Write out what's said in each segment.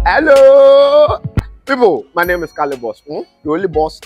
Hello, people. My name is Kelvyn. The only boss.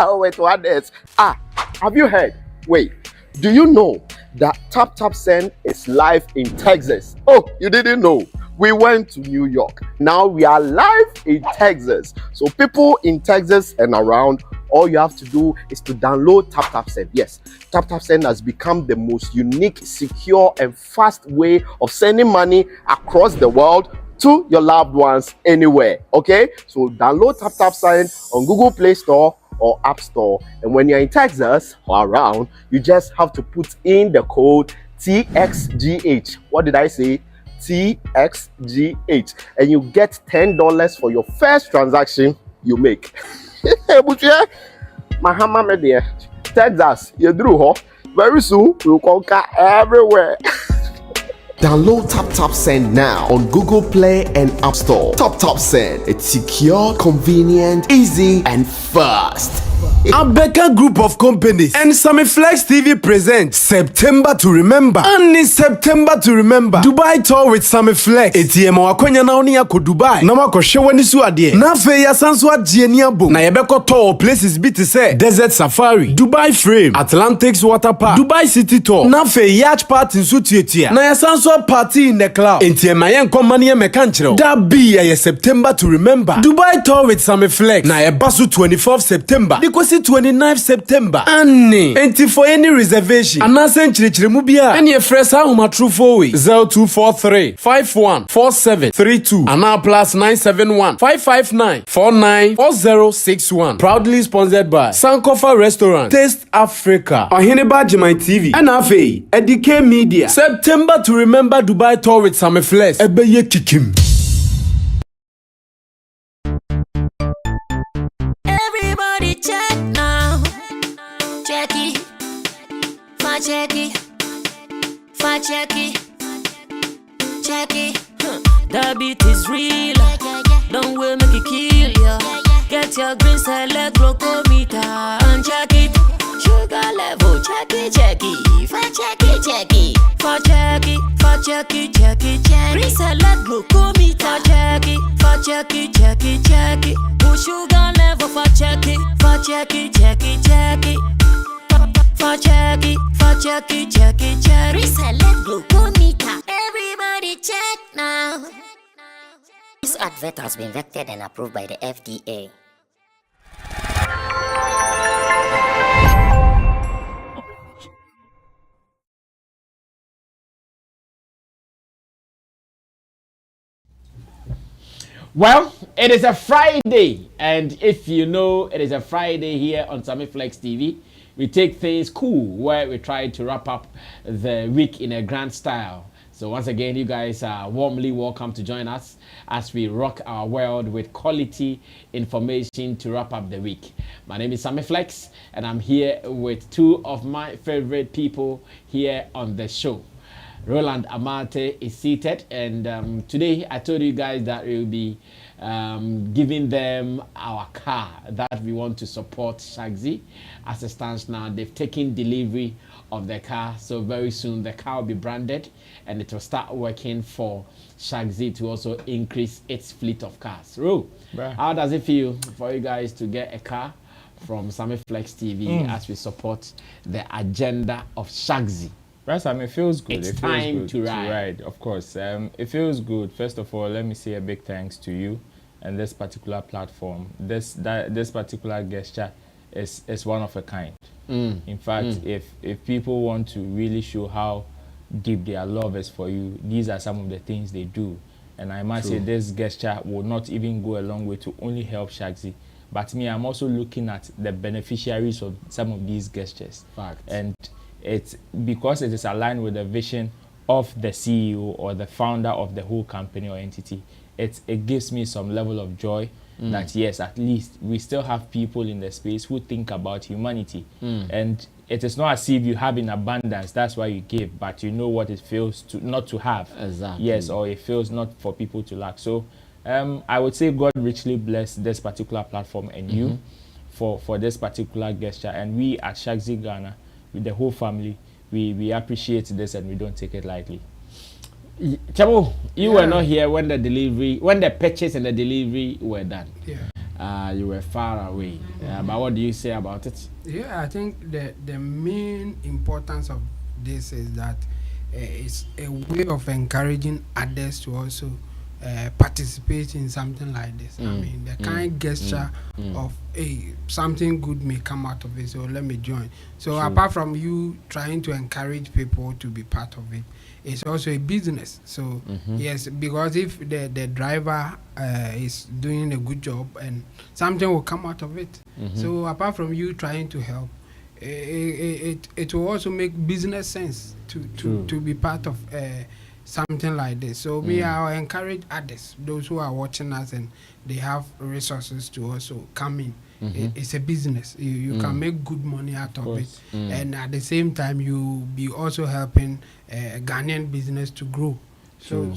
Oh, wait, what else? Have you heard? Wait, do you know that Tap Tap Send is live in Texas? Oh, you didn't know? We went to New York. Now we are live in Texas. So people in Texas and around, all you have to do is to download Tap Tap Send. Yes, Tap Tap Send has become the most unique, secure, and fast way of sending money across the world to your loved ones anywhere. Okay, so download Tap Tap Send on Google Play Store or App Store, and when you're in Texas or around, you just have to put in the code TXGH. What did I say? TXGH, and you get $10 for your first transaction you make. But yeah, Mahama media, Texas, you drew her. Very soon we'll conquer everywhere. Download Tap Tap Send now on Google Play and App Store. Tap Tap Send, it's secure, convenient, easy, and fast. Abeka Group of Companies and Sammy Flex TV presents September to Remember. And in September to Remember, Dubai tour with Sammy Flex. ATM wakonya na oni yako Dubai. Na wako shewa nisu adie. Na fe ya sanswa jienia bo. Na yebeko tour places biti se Desert Safari, Dubai Frame, Atlantics Water Park, Dubai City Tour. Na fe yacht party nsu tietia. Na ya sanswa party in the cloud. ATM mayen komani ya mekanchiro. Da be ya September to Remember. Dubai tour with Sammy Flex. Na ya basu 24th September. 29th September. Annie. And for any reservation, Anasen Chirichiremubia. And your fresh home at True 0243 514732. And now plus 971 559 494061. Proudly sponsored by Sankofa Restaurant, Taste Africa, Ohineba Jemai TV, and Afe, Edike Media. September to Remember Dubai tour with Sammy Flex. Ebeye Kikim. Check now, check it, fa check it, fa check it, check it. That beat is real, don't will make it kill ya. Get your green select glucometer and check it. Sugar level, check it, fa check it, fa check it, fa check it, check it. Green select glucometer, fa check it, check it. Sugar level, fa check it, check it. For check it. Reselect glucometer. Everybody check now. This advert has been vetted and approved by the FDA. Well, it is a Friday, and if you know it is a Friday here on Sammy Flex TV, we take things cool where we try to wrap up the week in a grand style. So once again, you guys are warmly welcome to join us as we rock our world with quality information to wrap up the week. My name is Sammy Flex, and I'm here with two of my favorite people here on the show. Roland Amate is seated, and today I told you guys that we will be giving them our car that we want to support Shagzy. As it stands now, they've taken delivery of the car, so very soon the car will be branded and it will start working for Shagzy to also increase its fleet of cars. Ro, how does it feel for you guys to get a car from Sammy Flex TV as we support the agenda of Shagzy? Right, I mean, it feels good. It's time to ride. Of course. It feels good. First of all, let me say a big thanks to you and this particular platform. This particular gesture is one of a kind. In fact, if people want to really show how deep their love is for you, these are some of the things they do. And I must say this gesture will not even go a long way to only help Shagzy. But me, I'm also looking at the beneficiaries of some of these gestures. Fact. And it's because it is aligned with the vision of the CEO or the founder of the whole company or entity. It gives me some level of joy that yes, at least we still have people in the space who think about humanity. And it is not as if you have in abundance, that's why you give, but you know what it feels to not to have. Exactly. Yes, or it feels not for people to lack. So I would say God richly bless this particular platform and you for this particular gesture. And we at Shagzy Ghana, with the whole family, we appreciate this and we don't take it lightly. Chabo, you were not here when the purchase and the delivery were done. Yeah. You were far away. But what do you say about it? Yeah, I think the main importance of this is that it's a way of encouraging others to also participate in something like this. I mean, the kind gesture of something good may come out of it, so let me join. So apart from you trying to encourage people to be part of it, it's also a business. So yes, because if the driver is doing a good job and something will come out of it. So apart from you trying to help, it will also make business sense to be part of something like this. So we are encourage others, those who are watching us and they have resources to also come in. It's a business. You can make good money out of it, and at the same time you be also helping Ghanaian business to grow. So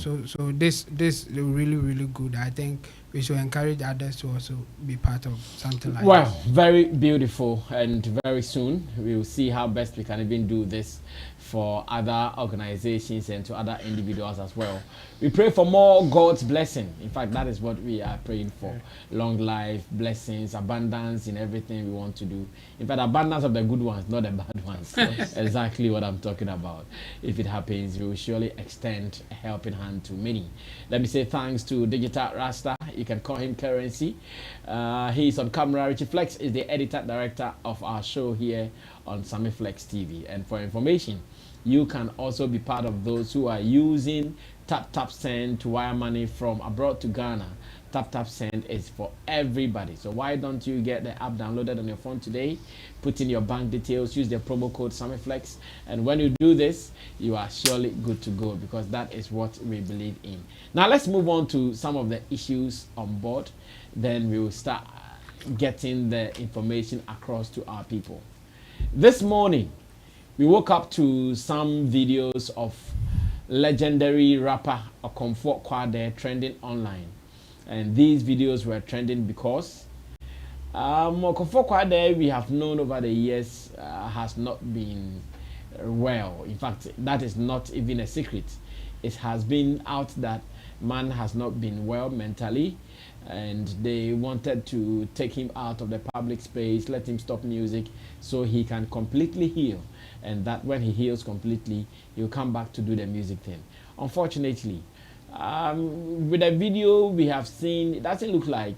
this is really good. I think we should encourage others to also be part of something like well, this. very beautiful, and very soon we will see how best we can even do this for other organizations and to other individuals as well. We pray for more God's blessing. In fact, that is what we are praying for. Long life, blessings, abundance in everything we want to do. In fact, abundance of the good ones, not the bad ones. Exactly what I'm talking about. If it happens, we will surely extend a helping hand to many. Let me say thanks to Digital Rasta. You can call him Currency. He is on camera. Richie Flex is the editor director of our show here on Sammy Flex TV. And for information, you can also be part of those who are using Tap Send to wire money from abroad to Ghana. Tap Send is for everybody. So why don't you get the app downloaded on your phone today? Put in your bank details, use the promo code SammyFlex, and when you do this, you are surely good to go, because that is what we believe in. Now let's move on to some of the issues on board. Then we will start getting the information across to our people. This morning, we woke up to some videos of legendary rapper Okomfour Kwadee trending online. And these videos were trending because Okomfour Kwadee, we have known over the years, has not been well. In fact, that is not even a secret. It has been out that man has not been well mentally, and they wanted to take him out of the public space, let him stop music so he can completely heal, and that when he heals completely, he'll come back to do the music thing. Unfortunately, with the video we have seen, it doesn't look like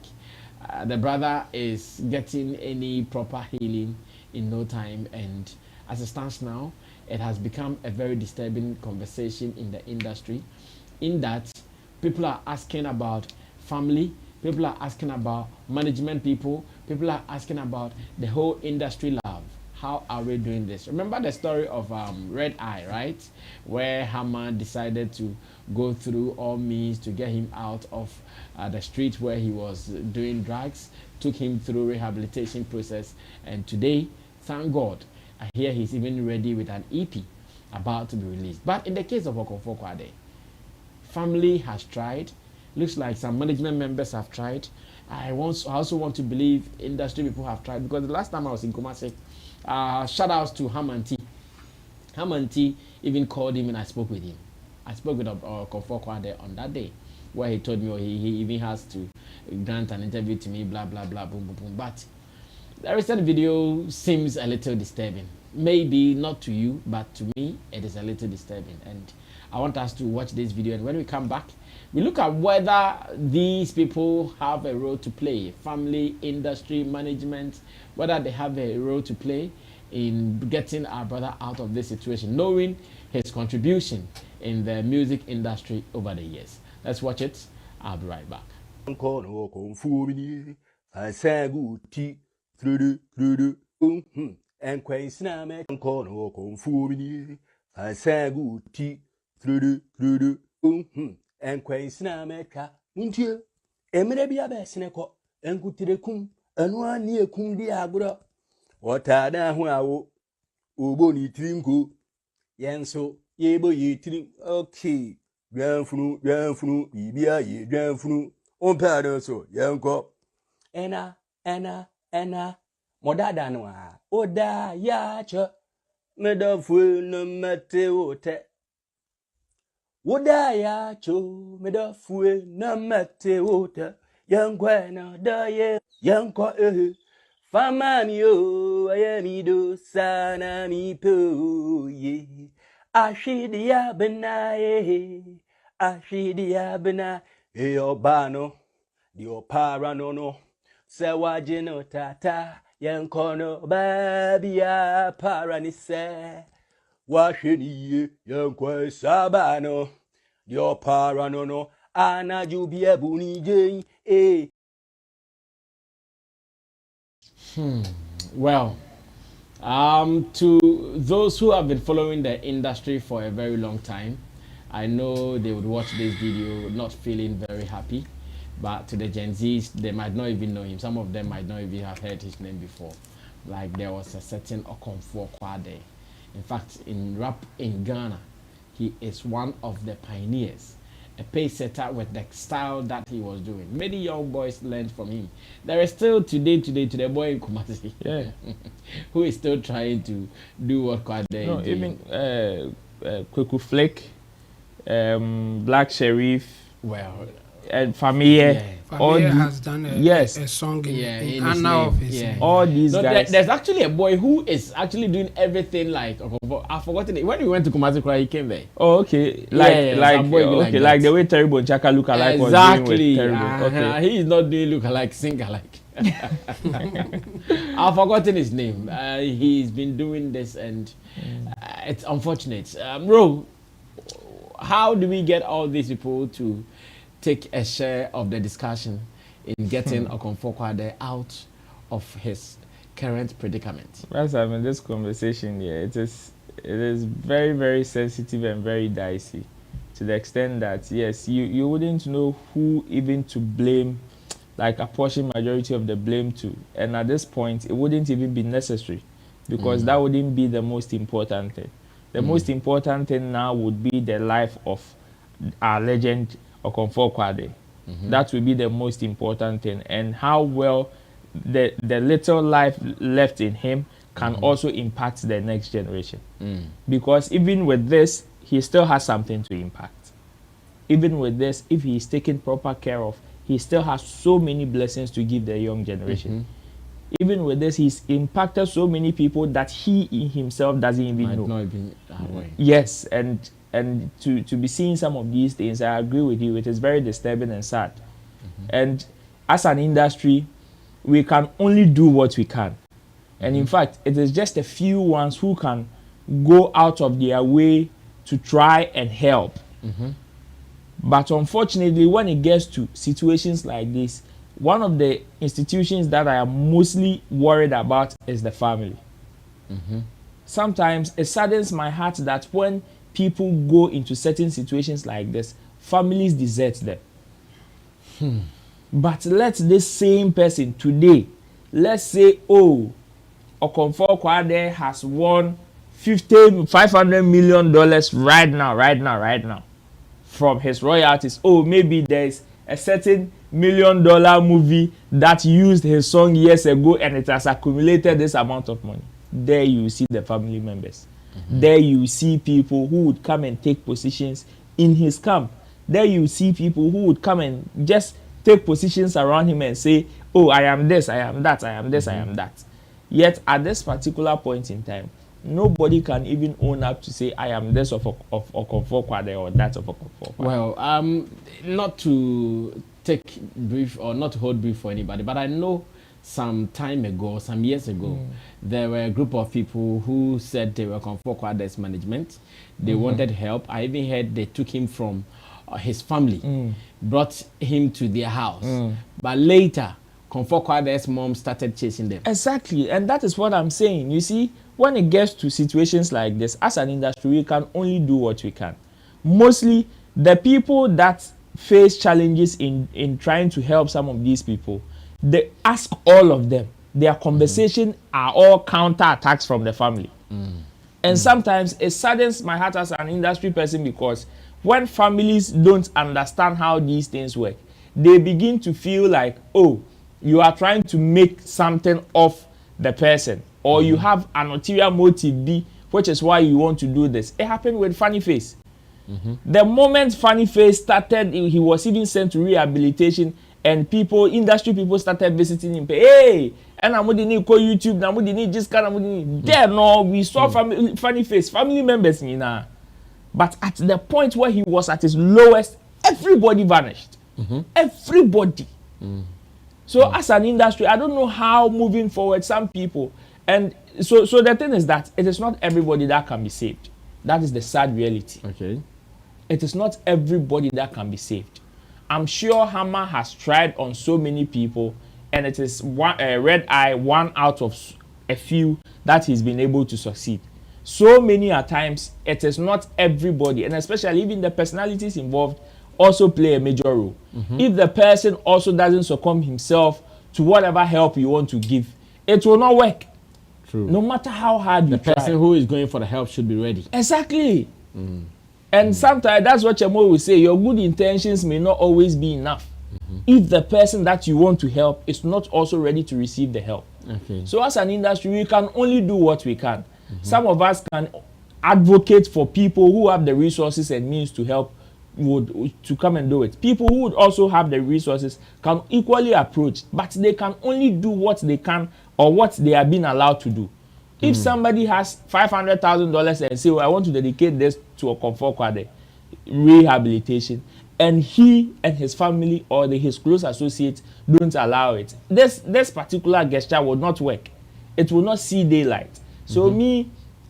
the brother is getting any proper healing in no time, and as it stands now, it has become a very disturbing conversation in the industry, in that people are asking about family, people are asking about management people are asking about the whole industry love. How are we doing this? Remember the story of Red Eye, right? Where Hammer decided to go through all means to get him out of the street where he was doing drugs, took him through rehabilitation process, and today, thank God, I hear he's even ready with an EP about to be released. But in the case of Okomfour Kwadee, family has tried. Looks like some management members have tried. I also want to believe industry people have tried, because the last time I was in Kumasi, shout outs to Hamanti. Hamanti even called him and I spoke with him. I spoke with Okomfour Kwadee on that day, where he told me he even has to grant an interview to me, blah, blah, blah, boom, boom, boom. But the recent video seems a little disturbing. Maybe not to you, but to me, it is a little disturbing. And I want us to watch this video, and when we come back, we look at whether these people have a role to play, family, industry, management, whether they have a role to play in getting our brother out of this situation, knowing his contribution in the music industry over the years. Let's watch it. I'll be right back. And Quaisna Mecca, Muntia, Emerabia Besseneco, and Gutirecum, and one near Cum diagura. What are there who obo ni trinko yenso yebo ye trin okay dwanfunu bibia ye dwanfunu ompado so yenko ena modada no a oda ya cho medafu no mate wote woda ya cho medafu no mate wote yenko na da ye yenko fama mi o ayemi do sana mi po ye ashidia bena e obano di opara no se wajino tata yenkono babia para ni se washeni yenkwe sabano di opara no anajubie bunije Well, to those who have been following the industry for a very long time, I know they would watch this video not feeling very happy. But to the Gen Zs, they might not even know him. Some of them might not even have heard his name before. Like there was a certain Okomfour Kwadee. In fact, in rap in Ghana, he is one of the pioneers, a pace setter with the style that he was doing. Many young boys learned from him. There is still today the boy in Kumasi, who is still trying to do what Kwadee No, did. even Kweku Flick, Black Sheriff, Well, and Familia. Familia has done a song in honor of his name. All these guys. There's actually a boy who is actually doing everything like I've forgotten it. When we went to Kumasi, he came there. Oh, okay. Like the way Terry Bonchaka look alike was doing with Terry. Okay. He is not doing look alike, sing alike. I've forgotten his name. He's been doing this, and it's unfortunate. Bro, how do we get all these people to take a share of the discussion in getting Okomfour Kwadee out of his current predicament? As I'm in this conversation here, it is very, very sensitive and very dicey, to the extent that yes, you wouldn't know who even to blame, like apportion majority of the blame to, and at this point it wouldn't even be necessary, because that wouldn't be the most important thing. The most important thing now would be the life of our legend Okomfour Kwadee. That will be the most important thing, and how well the little life left in him can also impact the next generation. Because even with this, he still has something to impact. Even with this, if he is taken proper care of, he still has so many blessings to give the young generation. Even with this, he's impacted so many people that he himself doesn't even know. Not even aware. Yes, and to be seeing some of these things, I agree with you, it is very disturbing and sad. And as an industry, we can only do what we can. And in fact, it is just a few ones who can go out of their way to try and help. But unfortunately, when it gets to situations like this, one of the institutions that I am mostly worried about is the family. Sometimes it saddens my heart that when people go into certain situations like this, families desert them. But let this same person today, let's say, oh, Okomfour Kwadee has won $500 million right now from his royalties. Oh, maybe there's a certain $1 million movie that used his song years ago and it has accumulated this amount of money. There you see the family members. There you see people who would come and take positions in his camp. There you see people who would come and just take positions around him and say, oh, I am this, I am that, I am this, I am that. Yet at this particular point in time, nobody can even own up to say, I am this of Okomfour Kwadee or that of Okomfour Kwadee. Well, not to take brief or not to hold brief for anybody, but I know some time ago, some years ago, there were a group of people who said they were Okomfour Kwadee's management. They wanted help. I even heard they took him from his family, brought him to their house. But later, Okomfour Kwadee's mom started chasing them. Exactly, and that is what I'm saying. You see, when it gets to situations like this, as an industry, we can only do what we can. Mostly, the people that face challenges in trying to help some of these people, they ask all of them. Their conversation are all counter attacks from the family. And sometimes it saddens my heart as an industry person, because when families don't understand how these things work, they begin to feel like, oh, you are trying to make something of the person, or you have an ulterior motive B, which is why you want to do this. It happened with Funny Face. The moment Funny Face started, he was even sent to rehabilitation, and industry people started visiting him. Hey, and I'm going to go YouTube, I'm going to need this kind of there. No, we saw Funny Face, family members, but at the point where he was at his lowest, everybody vanished. Everybody. So as an industry, I don't know how moving forward some people, and so the thing is that it is not everybody that can be saved. That is the sad reality. Okay. It is not everybody that can be saved. I'm sure Hammer has tried on so many people, and it is Red Eye, one out of a few that he's been able to succeed. So many at times, it is not everybody, and especially even the personalities involved also play a major role. If the person also doesn't succumb himself to whatever help you want to give, it will not work. True. No matter how hard you try. The person who is going for the help should be ready. Exactly. And sometimes that's what Chemo will say. Your good intentions may not always be enough if the person that you want to help is not also ready to receive the help. Okay. So as an industry, we can only do what we can. Some of us can advocate for people who have the resources and means to help to come and do it. People who would also have the resources can equally approach, but they can only do what they can or what they are being allowed to do. If somebody has $500,000 and say, well, I want to dedicate this to Okomfour Kwadee rehabilitation, and he and his family or his close associates don't allow it, this particular gesture will not work. It will not see daylight. So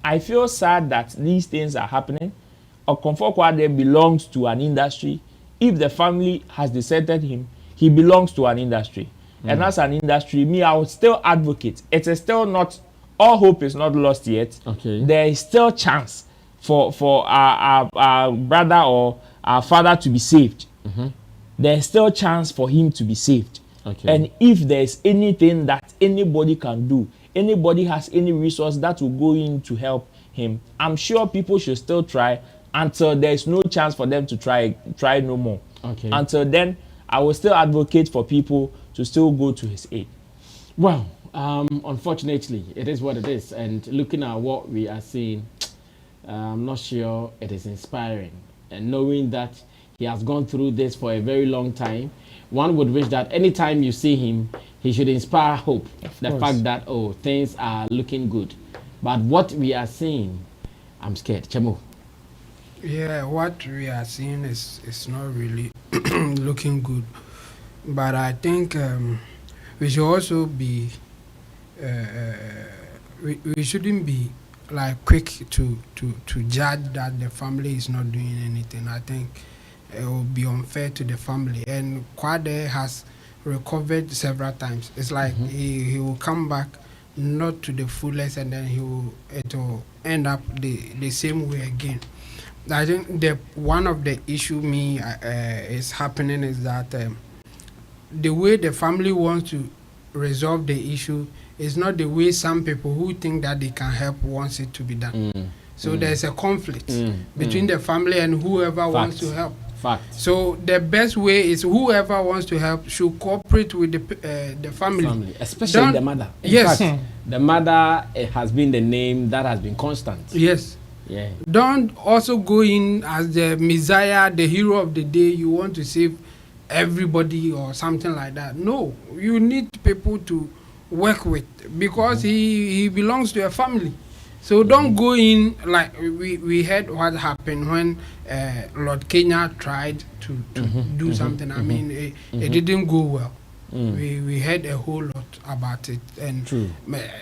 I feel sad that these things are happening. Okomfour Kwadee belongs to an industry. If the family has deserted him, he belongs to an industry. And as an industry, I would still advocate. It is still not, all hope is not lost yet. Okay. There is still chance for our brother or our father to be saved. There is still chance for him to be saved. Okay. And if there is anything that anybody can do, anybody has any resource that will go in to help him, I'm sure people should still try until there is no chance for them to try no more. Okay. Until then, I will still advocate for people to still go to his aid. Well, unfortunately, it is what it is. And looking at what we are seeing, I'm not sure it is inspiring. And knowing that he has gone through this for a very long time, one would wish that anytime you see him, he should inspire hope. The fact that, oh, things are looking good. But what we are seeing, I'm scared. Chemo. Yeah, what we are seeing is not really looking good. But I think we should also be, we shouldn't be like quick to judge that the family is not doing anything. I think it will be unfair to the family. And Kwadee has recovered several times. It's like he will come back not to the fullest, and then it will end up the same way again. I think one of the issue is happening is that the way the family wants to resolve the issue is not the way some people who think that they can help wants it to be done. So there's a conflict between the family and whoever wants to help. So the best way is whoever wants to help should cooperate with the family. Especially the mother. Yes. In fact, the mother has been the name that has been constant. Yes. Yeah. Don't also go in as the messiah, the hero of the day. You want to save everybody or something like that. No, you need people to work with, because he belongs to a family. So don't go in like we heard what happened when Lord Kenya tried to do something. I mean, it didn't go well. We heard a whole lot about it, and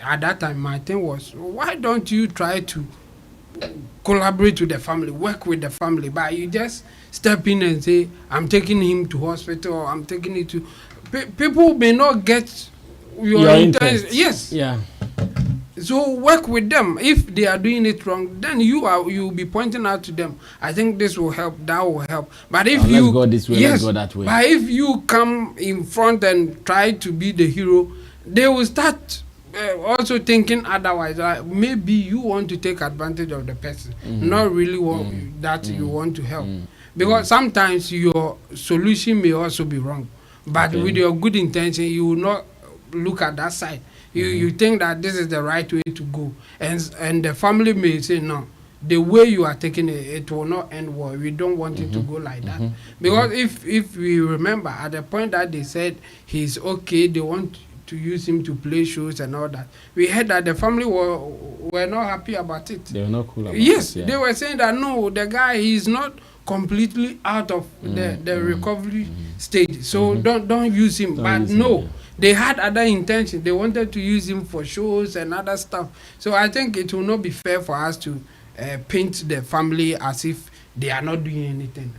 at that time my thing was, why don't you try to collaborate with the family, work with the family? But you just step in and say, I'm taking him to hospital, or I'm taking it to people may not get your interest. Yes. Yeah. So work with them. If they are doing it wrong, then you'll be pointing out to them, I think this will help, that will help. But if let's go this way, let's go that way. But if you come in front and try to be the hero, they will start also thinking otherwise. Maybe you want to take advantage of the person, not really want that you want to help. Because sometimes your solution may also be wrong. But with your good intention, you will not look at that side. You think that this is the right way to go. And the family may say, no, the way you are taking it, it will not end well. We don't want it to go like that. Because if we remember, at the point that they said he's okay, they want to use him to play shows and all that, we heard that the family were not happy about it. They were not cool about yes, it. Yeah. they were saying that no, the guy, he's not completely out of the recovery stage, so don't use him. But no, they had other intentions. They wanted to use him for shows and other stuff. So I think it will not be fair for us to paint the family as if they are not doing anything.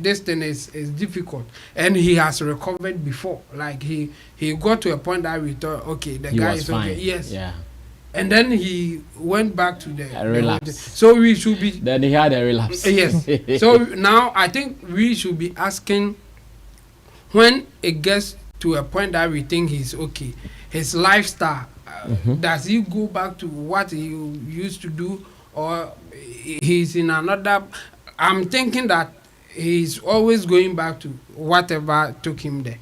This thing is difficult, and he has recovered before. Like he got to a point that we thought, okay, the guy is okay. Yes. Yeah. And then he went back to the relapse. So we should be. Then he had a relapse. Yes. So now I think we should be asking, when it gets to a point that we think he's okay, his lifestyle, does he go back to what he used to do, or he's in another? I'm thinking that he's always going back to whatever took him there.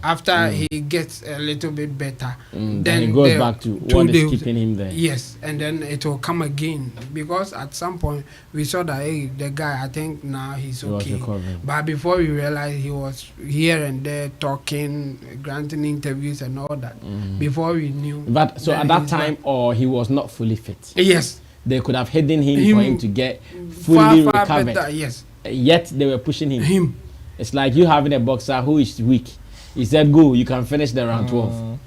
After he gets a little bit better, then he goes back to what is keeping him there. Yes, and then it will come again, because at some point we saw that, hey, the guy, I think now he's okay. But before we realized, he was here and there talking, granting interviews and all that. Before we knew. But so at that time, or he was not fully fit. Yes. They could have hidden him for him to get fully far recovered. Better, yes. Yet they were pushing him. It's like you having a boxer who is weak. He said, go, you can finish the round 12.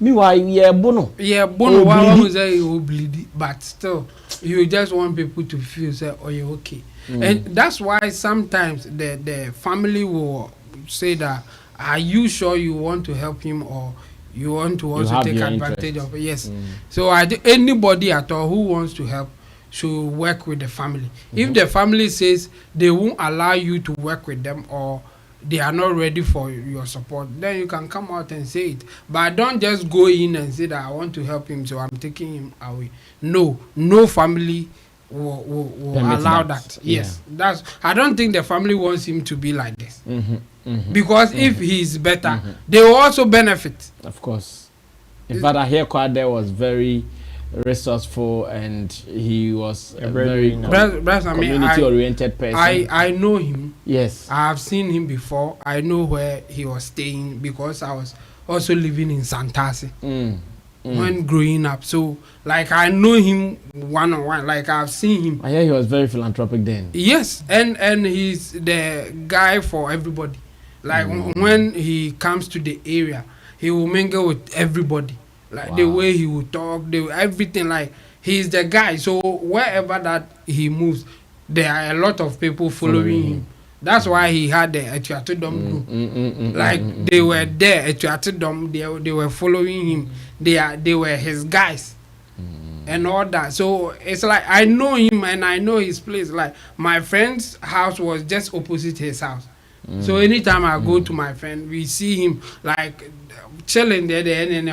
Meanwhile, bono. Bono will bleed, but still, you just want people to feel, say, oh, you're okay. And that's why sometimes the family will say that, are you sure you want to help him, or you want to also take advantage of it? Yes. So I think anybody at all who wants to help should work with the family. If the family says they won't allow you to work with them, or they are not ready for your support, then you can come out and say it. But don't just go in and say that I want to help him, so I'm taking him away. No family will allow that. Yes, that's. I don't think the family wants him to be like this. Because if he's better, they will also benefit. Of course. In fact, I hear Kwadee was very resourceful, and he was a very community-oriented person. I know him. Yes. I have seen him before. I know where he was staying, because I was also living in Santasi when growing up. So, like, I know him one-on-one. Like, I've seen him. I hear he was very philanthropic then. Yes, and he's the guy for everybody. Like, when he comes to the area, he will mingle with everybody. Like the way he would talk, everything, like he's the guy. So wherever that he moves, there are a lot of people following him. That's why he had the Etuatodom group. Like they were there, Etuatodom, they were following him. They were his guys and all that. So it's like I know him and I know his place. Like my friend's house was just opposite his house. So anytime I go to my friend, we see him like chilling there, then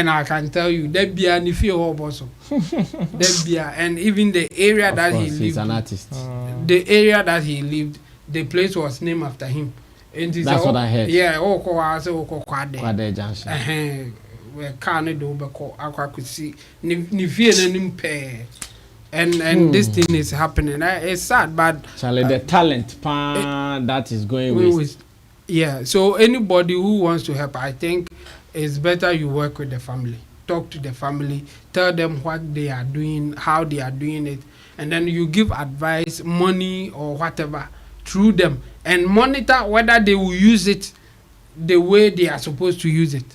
I can tell you that be an and even the area of that he lived. He's an artist. The area that he lived, the place was named after him. And that's what I heard. Yeah, Okomfour Kwadee. Kwadee Junction. Where Kane do beko I could see ni fear nim pair. And this thing is happening. It's sad, but Charlie, the talent that is going with. Yeah, so anybody who wants to help, I think it's better you work with the family. Talk to the family, tell them what they are doing, how they are doing it, and then you give advice, money or whatever through them, and monitor whether they will use it the way they are supposed to use it.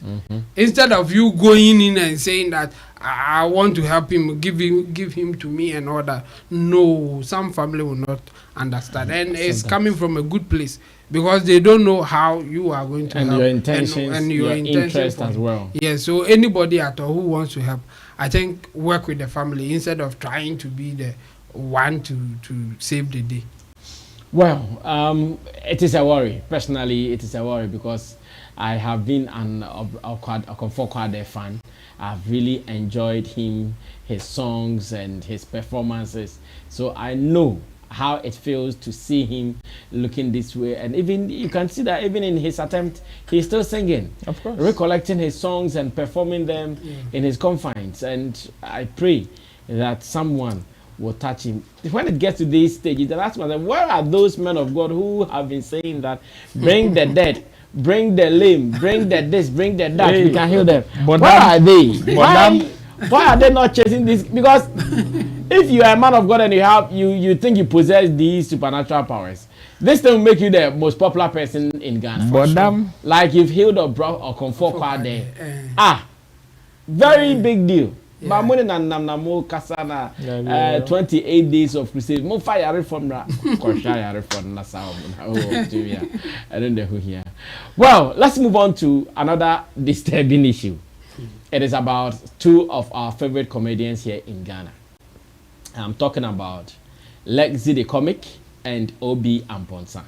Instead of you going in and saying that I want to help him, give him to me and all that. No, some family will not understand, and it's coming from a good place, because they don't know how you are going to and help, your intentions, and your interest as well. Yeah, so anybody at all who wants to help, I think work with the family instead of trying to be the one to save the day. Well, it is a worry. Personally, it is a worry because I have been an Okomfour Kwadee fan. I've really enjoyed him, his songs and his performances. So I know how it feels to see him looking this way. And even you can see that even in his attempt, he's still singing. Of course. Recollecting his songs and performing them in his confines. And I pray that someone will touch him. When it gets to these stages, then ask myself, where are those men of God who have been saying that bring the dead, bring the lame, bring the this, bring the that, we can heal them? Where are they? Why are they not chasing this? Because if you are a man of God and you think you possess these supernatural powers, this thing will make you the most popular person in Ghana. Like you've healed or brought Okomfour Kwadee. Very big deal. But when na kasana 28 days of crusade, mo fire from that. I don't know who here. Well, let's move on to another disturbing issue. It is about two of our favorite comedians here in Ghana. I'm talking about Lexi the Comic and Obi Amponsa.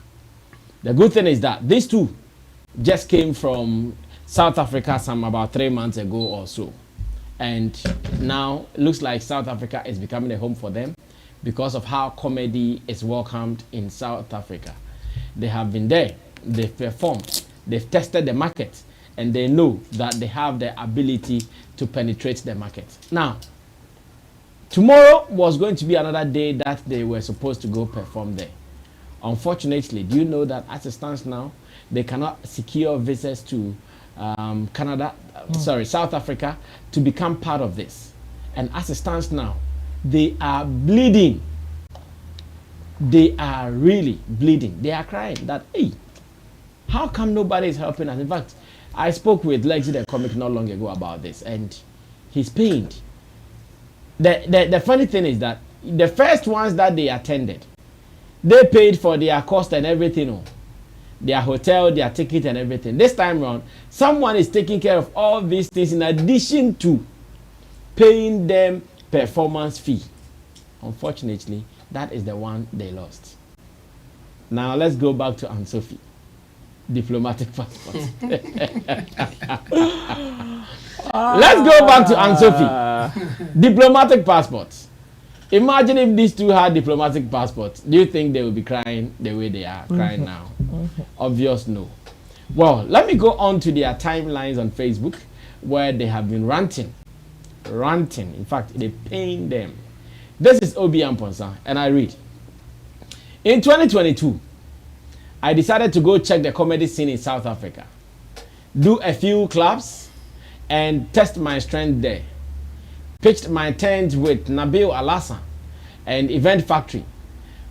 The good thing is that these two just came from South Africa some about 3 months ago or so. And now it looks like South Africa is becoming a home for them because of how comedy is welcomed in South Africa. They have been there, they've performed, they've tested the market, and they know that they have the ability to penetrate the market. Now, tomorrow was going to be another day that they were supposed to go perform there. Unfortunately, do you know that as it stands now, they cannot secure visas to South Africa to become part of this. And as it stands now, they are bleeding. They are really bleeding. They are crying that, hey, how come nobody is helping us? In fact, I spoke with Lexi the Comic not long ago about this, and he's pained. The funny thing is that the first ones that they attended, they paid for their cost and everything, their hotel, their ticket and everything. This time around, someone is taking care of all these things in addition to paying them performance fee. Unfortunately, that is the one they lost. Now let's go back to Aunt Sophie. Diplomatic passport. Let's go back to Aunt Sophie. Diplomatic passports. Imagine if these two had diplomatic passports. Do you think they would be crying the way they are crying now? Obvious no. Well, let me go on to their timelines on Facebook where they have been ranting. In fact, they pain them. This is Obi Amponsa, and I read. In 2022, I decided to go check the comedy scene in South Africa, do a few clubs, and test my strength there. Pitched my tent with Nabil Alassa and Event Factory.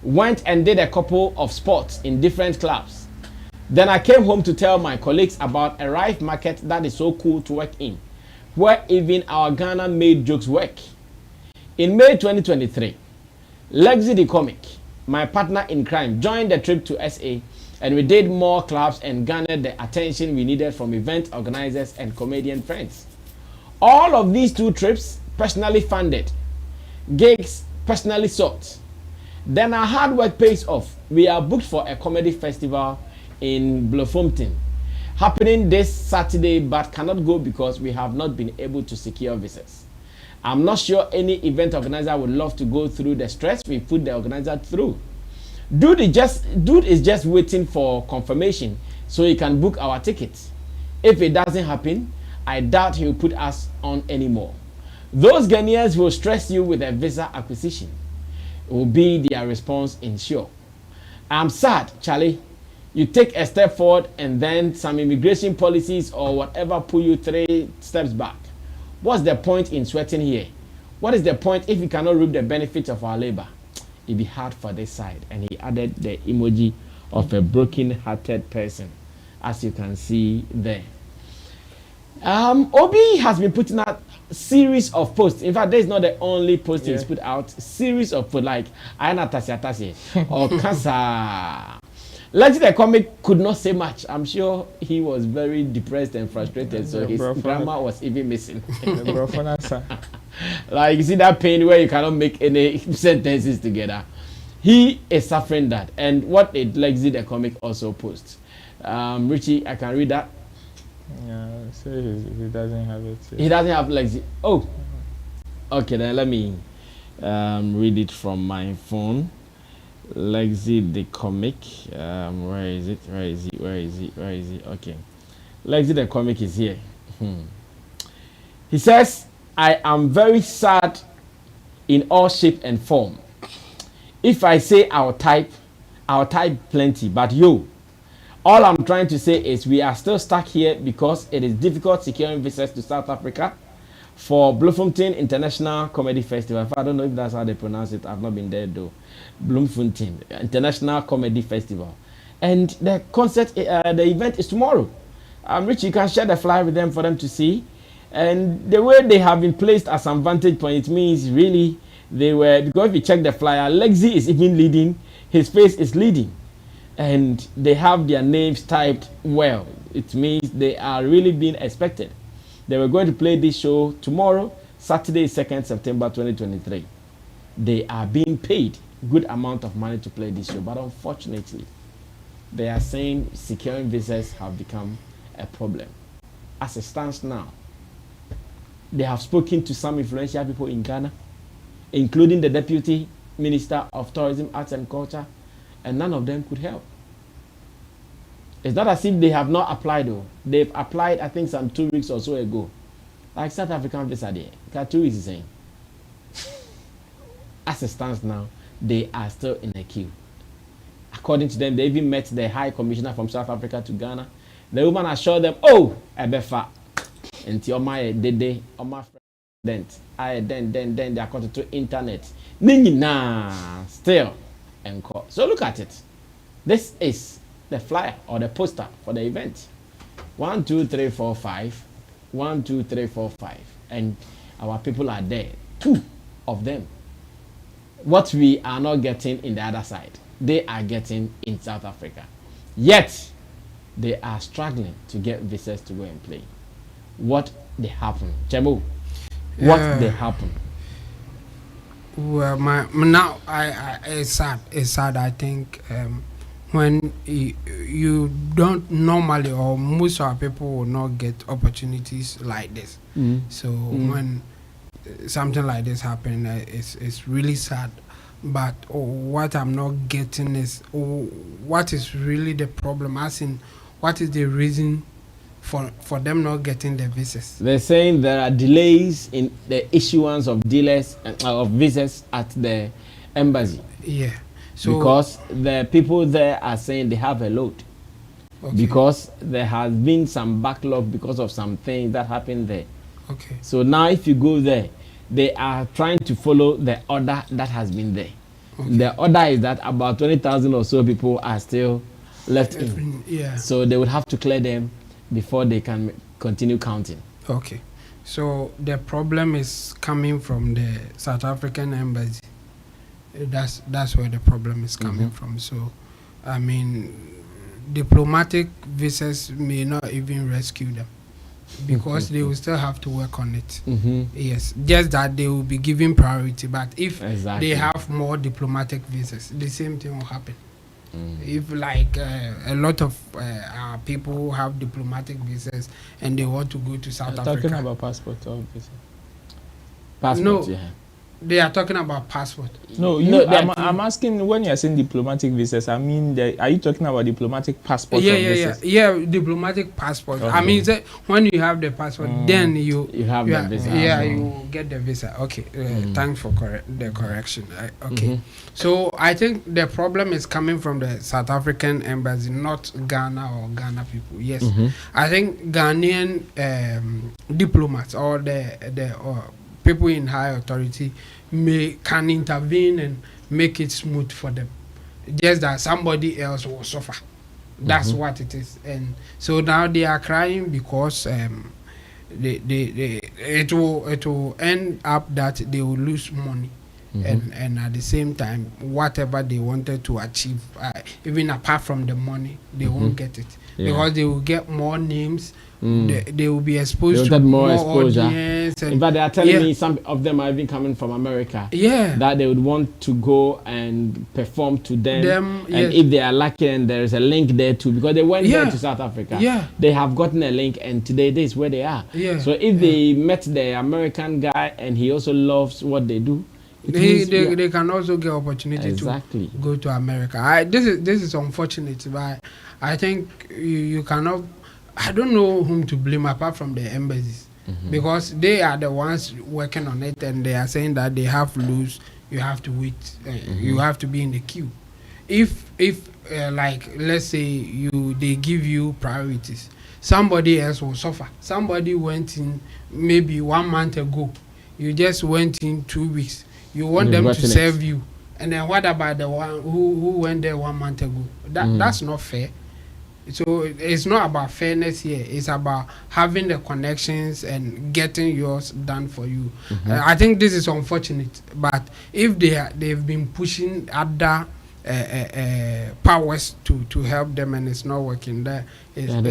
Went and did a couple of spots in different clubs. Then I came home to tell my colleagues about a rife market that is so cool to work in, where even our Ghana-made jokes work. In May 2023, Lexi the Comic, my partner in crime, joined the trip to SA, and we did more clubs and garnered the attention we needed from event organizers and comedian friends. All of these two trips personally funded, gigs personally sought. Then our hard work pays off. We are booked for a comedy festival in Bloemfontein, happening this Saturday, but cannot go because we have not been able to secure visas. I'm not sure any event organizer would love to go through the stress we put the organizer through. Dude is just waiting for confirmation so he can book our tickets. If it doesn't happen, I doubt he will put us on anymore. Those Ghanaians will stress you with a visa acquisition. It will be their response in sure. I'm sad, Charlie. You take a step forward and then some immigration policies or whatever pull you 3 steps back. What's the point in sweating here? What is the point if we cannot reap the benefits of our labor? It'd be hard for this side. And he added the emoji of a broken-hearted person, as you can see there. Obi has been putting out a series of posts. In fact, this is not the only post he's put out. Series of posts like Ayana Tasi or Kasa. Lexi the Comic could not say much. I'm sure he was very depressed and frustrated, so his grammar was even missing. Like, you see that pain where you cannot make any sentences together. He is suffering that. And what did Lexi the comic also post? Richie, I can read that. Yeah, so he doesn't have it. He doesn't have Lexi. Oh, okay, then let me read it from my phone. Lexi the comic. Where is it? Where is it? Where is it? Where is it? Okay. Lexi the comic is here. He says, I am very sad in all shape and form. If I say I'll type plenty. But yo, all I'm trying to say is we are still stuck here because it is difficult securing visas to South Africa for Bloemfontein International Comedy Festival. I don't know if that's how they pronounce it. I've not been there though. Bloemfontein International Comedy Festival. And the concert, the event is tomorrow. Rich, you can share the flyer with them for them to see. And the way they have been placed as some vantage point, it means really they were, because if you check the flyer, Lexi is even leading, his face is leading. And they have their names typed well. It means they are really being expected. They were going to play this show tomorrow, Saturday, 2nd September 2023. They are being paid good amount of money to play this show, but unfortunately, they are saying securing visas have become a problem. As it stands now, they have spoken to some influential people in Ghana, including the Deputy Minister of Tourism, Arts and Culture, and none of them could help. It's not as if they have not applied though. They've applied, I think, some 2 weeks or so ago. Like South African visa there. 2 weeks is saying. As it stands now, they are still in a queue. According to them, they even met the High Commissioner from South Africa to Ghana. The woman assured them, oh, Ebefa. And my dede, my then they are connected to internet. Nina still encore. So look at it. This is the flyer or the poster for the event. 1, 2, 3, 4, 5. 1, 2, 3, 4, 5. And our people are there. 2 of them. What we are not getting in the other side, they are getting in South Africa. Yet they are struggling to get visas to go and play. What they happen, Chemo? What they happen? Well, now it's sad. It's sad. I think when you don't normally, or most of our people will not get opportunities like this. So when something like this happen, it's really sad. But what I'm not getting is what is really the problem. As in, what is the reason for them not getting the visas? They're saying there are delays in the issuance of of visas at the embassy. Yeah. So because the people there are saying they have a load. Okay. Because there has been some backlog because of some things that happened there. Okay. So now if you go there, they are trying to follow the order that has been there. Okay. The order is that about 20,000 or so people are still left in. Yeah. So they would have to clear them before they can continue counting. Okay. So the problem is coming from the South African embassy. That's where the problem is coming from. So, I mean, diplomatic visas may not even rescue them because they will still have to work on it. Yes, just that they will be given priority. But if they have more diplomatic visas, the same thing will happen. If like a lot of people who have diplomatic visas and they want to go to South Africa. Talking about passport or visa? Passport, no, yeah. They are talking about passport. I'm asking, when you're saying diplomatic visas, I mean, are you talking about diplomatic passport? Yeah, diplomatic passport. Okay. I mean, when you have the passport, then you have the visa. Yeah, you get the visa. Okay, thanks for the correction. Okay, so I think the problem is coming from the South African embassy, not Ghana or Ghana people. Yes, I think Ghanaian diplomats or the people in high authority can intervene and make it smooth for them. Just that somebody else will suffer. That's what it is. And so now they are crying because it will end up that they will lose money and at the same time, whatever they wanted to achieve, even apart from the money, they won't get it because they will get more names. They will be exposed to more exposure. Audience. In fact, they are telling me some of them are even coming from America. That they would want to go and perform to them. And if they are lucky and there is a link there too, because they went there to South Africa. They have gotten a link and today this is where they are. So if they met the American guy and he also loves what they do, they can also get opportunity to go to America. This is unfortunate, but I think you cannot. I don't know whom to blame apart from the embassies, because they are the ones working on it, and they are saying that they have rules. You have to wait. You have to be in the queue. If like let's say they give you priorities, somebody else will suffer. Somebody went in maybe 1 month ago. You just went in 2 weeks. You want them to serve you, and then what about the one who went there 1 month ago? That's not fair. So it's not about fairness here. It's about having the connections and getting yours done for you. I think this is unfortunate, but if they've been pushing other powers to help them and it's not working, they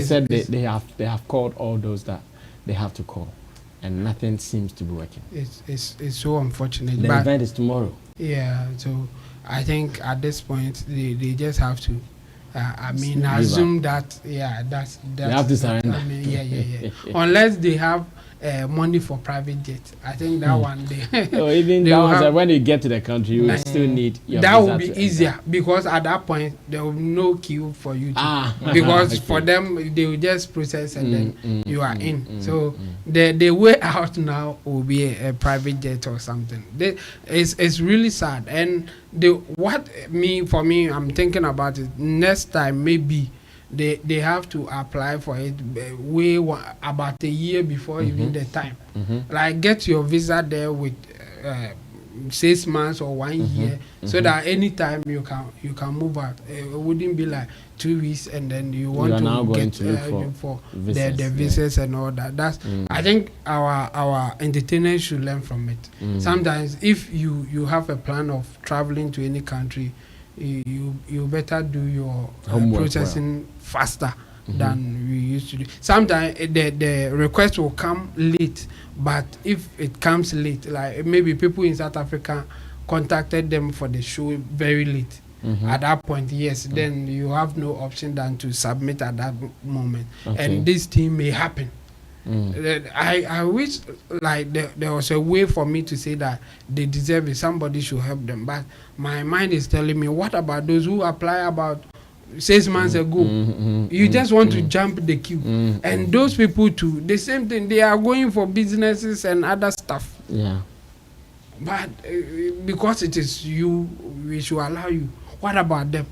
said they have called all those that they have to call, and nothing seems to be working. It's so unfortunate. The event is tomorrow. Yeah, so I think at this point they just have to. Assume that they have to surrender. Unless they have money for private jet, I think that one day. Even that when you get to the country, you will still need your that visa will be easier enter. Because at that point there will be no queue for you. Because for them they will just process and then you are in. So the way out now will be a private jet or something. It's really sad. And for me I'm thinking about it. Next time maybe they have to apply for it about a year before even the time. Like get your visa there with 6 months or 1 year, so that anytime you can move out. It wouldn't be like 2 weeks and then you want to get for the visas and all that. That's I think our entertainers should learn from it. Sometimes if you have a plan of traveling to any country, you better do your processing faster than we used to do. Sometimes the request will come late, but if it comes late, like maybe people in South Africa contacted them for the show very late. At that point, then you have no option than to submit at that moment. And this thing may happen. I wish like there was a way for me to say that they deserve it, somebody should help them, but my mind is telling me, what about those who apply about 6 months ago? You just want to jump the queue. And those people too, the same thing, they are going for businesses and other stuff. But because it is you, we should allow you. What about them?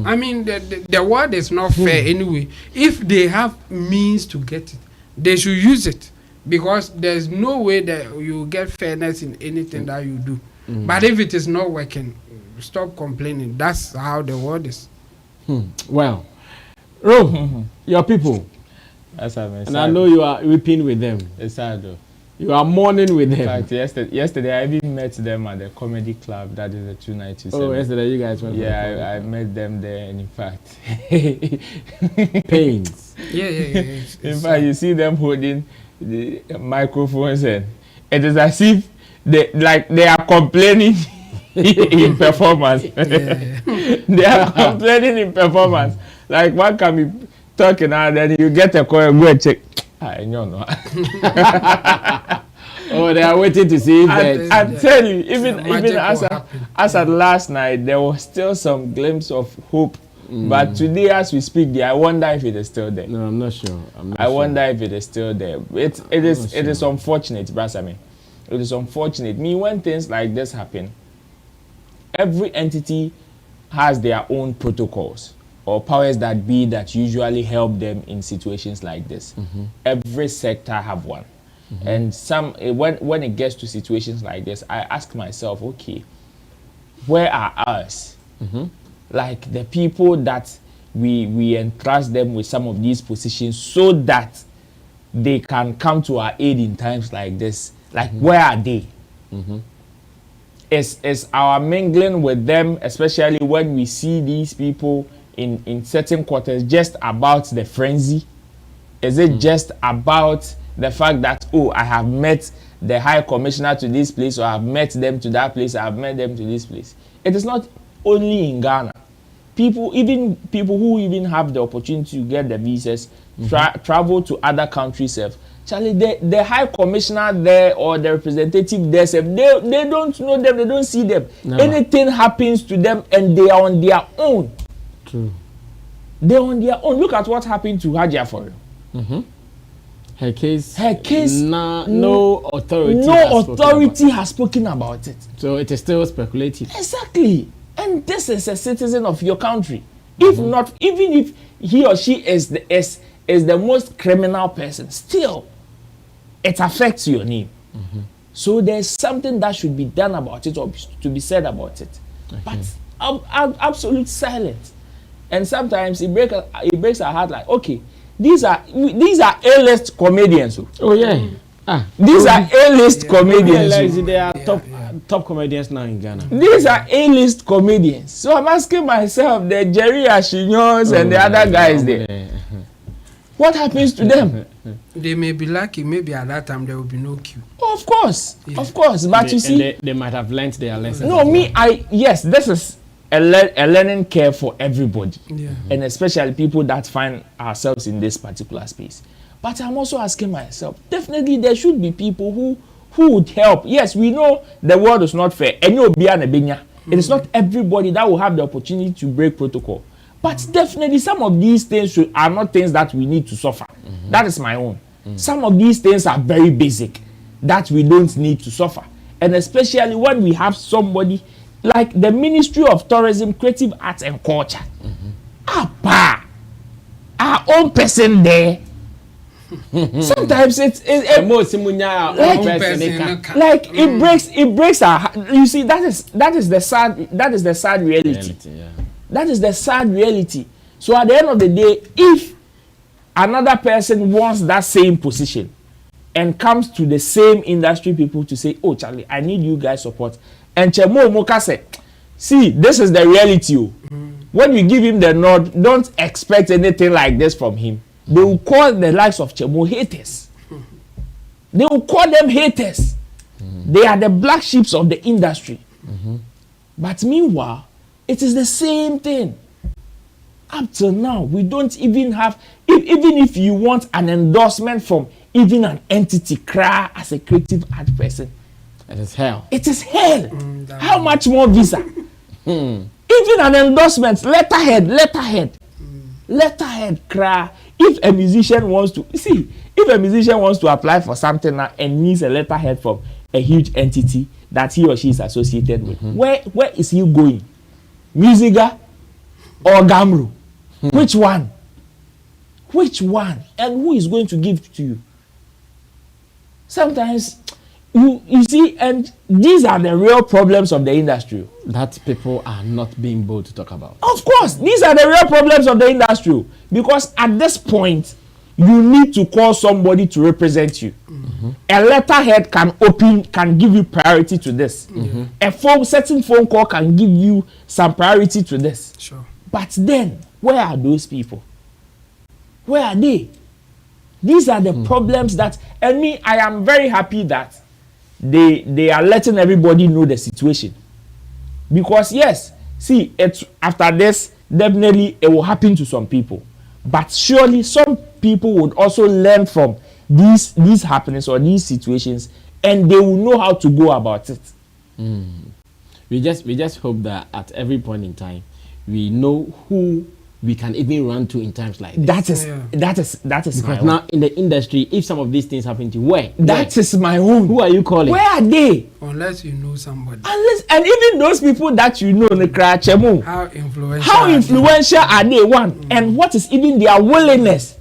I mean, the world is not fair anyway. If they have means to get it, they should use it, because there's no way that you get fairness in anything that you do. But if it is not working, stop complaining. That's how the world is. Well, Rome, your people, and I know you are weeping with them. It's sad though. You are mourning with them. In fact, yesterday I even met them at the comedy club. That is the 297. Oh, yesterday you guys went. Yeah, I met them there, and in fact, pains. Yeah. In fact, you see them holding the microphones, and it is as if they are complaining in performance. They are complaining in performance. Like, one can be talking and then you get a call and go and check. I know. Oh, they are waiting to see if I tell you, even as at last night, there was still some glimpse of hope. But today, as we speak, I wonder if it is still there. No, I'm not sure. I wonder if it is still there. It is unfortunate, Brasami. It is unfortunate. When things like this happen, every entity has their own protocols or powers that be that usually help them in situations like this. Every sector have one. And when it gets to situations like this, I ask myself, okay, where are us? Like the people that we entrust them with some of these positions so that they can come to our aid in times like this. Like, where are they? is our mingling with them, especially when we see these people in certain quarters, just about the frenzy? Is it just about the fact that, oh, I have met the high commissioner to this place, or I have met them to that place, I have met them to this place? It is not only in Ghana. People who even have the opportunity to get the visas, travel to other countries. Charlie, the high commissioner there or the representative there, they don't know them, they don't see them. No. Anything happens to them and they are on their own. True. They're on their own. Look at what happened to Hajia for you. Her case. No authority has spoken about it. So it is still speculative. Exactly. And this is a citizen of your country. If not, even if he or she is the most criminal person, still, it affects your name. So there's something that should be done about it, or to be said about it. Okay. But absolute silence. And sometimes it breaks our heart. Like, okay, these are A-list comedians. Oh yeah. These are A-list comedians. They are top comedians now in Ghana. These are A-list comedians. So I'm asking myself, the Jerry Ashinyons and the other guys there, what happens to them? They may be lucky. Maybe at that time there will be no queue. Of course. But you see, they might have learned their lesson. No, yes, this is a learning curve for everybody, and especially people that find ourselves in this particular space. But I'm also asking myself, definitely there should be people who would help. Yes, we know the world is not fair. It is not everybody that will have the opportunity to break protocol. But definitely some of these things are not things that we need to suffer. That is my own. Some of these things are very basic that we don't need to suffer. And especially when we have somebody like the Ministry of Tourism, Creative Arts and Culture. Our own person there. Sometimes it's like it breaks our heart. You see, that is the sad reality. That is the sad reality. So at the end of the day, if another person wants that same position and comes to the same industry people to say, oh Charlie, I need you guys support, and Chemo Moka said, see, this is the reality. When we give him the nod, don't expect anything like this from him. They will call the likes of Chemo haters. They will call them haters. They are the black sheep of the industry. But meanwhile, it is the same thing. Up till now, we don't even have, even if you want an endorsement from even an entity, cry as a creative art person, it is hell. It is hell. How much more visa? Even an endorsement, letterhead, cry. If a musician wants to apply for something now and needs a letterhead from a huge entity that he or she is associated with, where is he going? Musiga or Gamru? Which one? And who is going to give to you? Sometimes you see, and these are the real problems of the industry that people are not being bold to talk about. Of course, these are the real problems of the industry, because at this point you need to call somebody to represent you. A letterhead can give you priority to this. A certain phone call can give you some priority to this. Sure. But then, where are those people? Where are they? These are the problems that, and me, I am very happy that they are letting everybody know the situation. Because yes, see, after this, definitely it will happen to some people. But surely some people would also learn from these happenings or these situations, and they will know how to go about it. We just hope that at every point in time, we know who we can even run to in times like this. That is because my own. Now in the industry, if some of these things happen to you, that is my own. Who are you calling? Where are they? Unless you know somebody. And even those people that you know, how influential are they? One, and what is even their willingness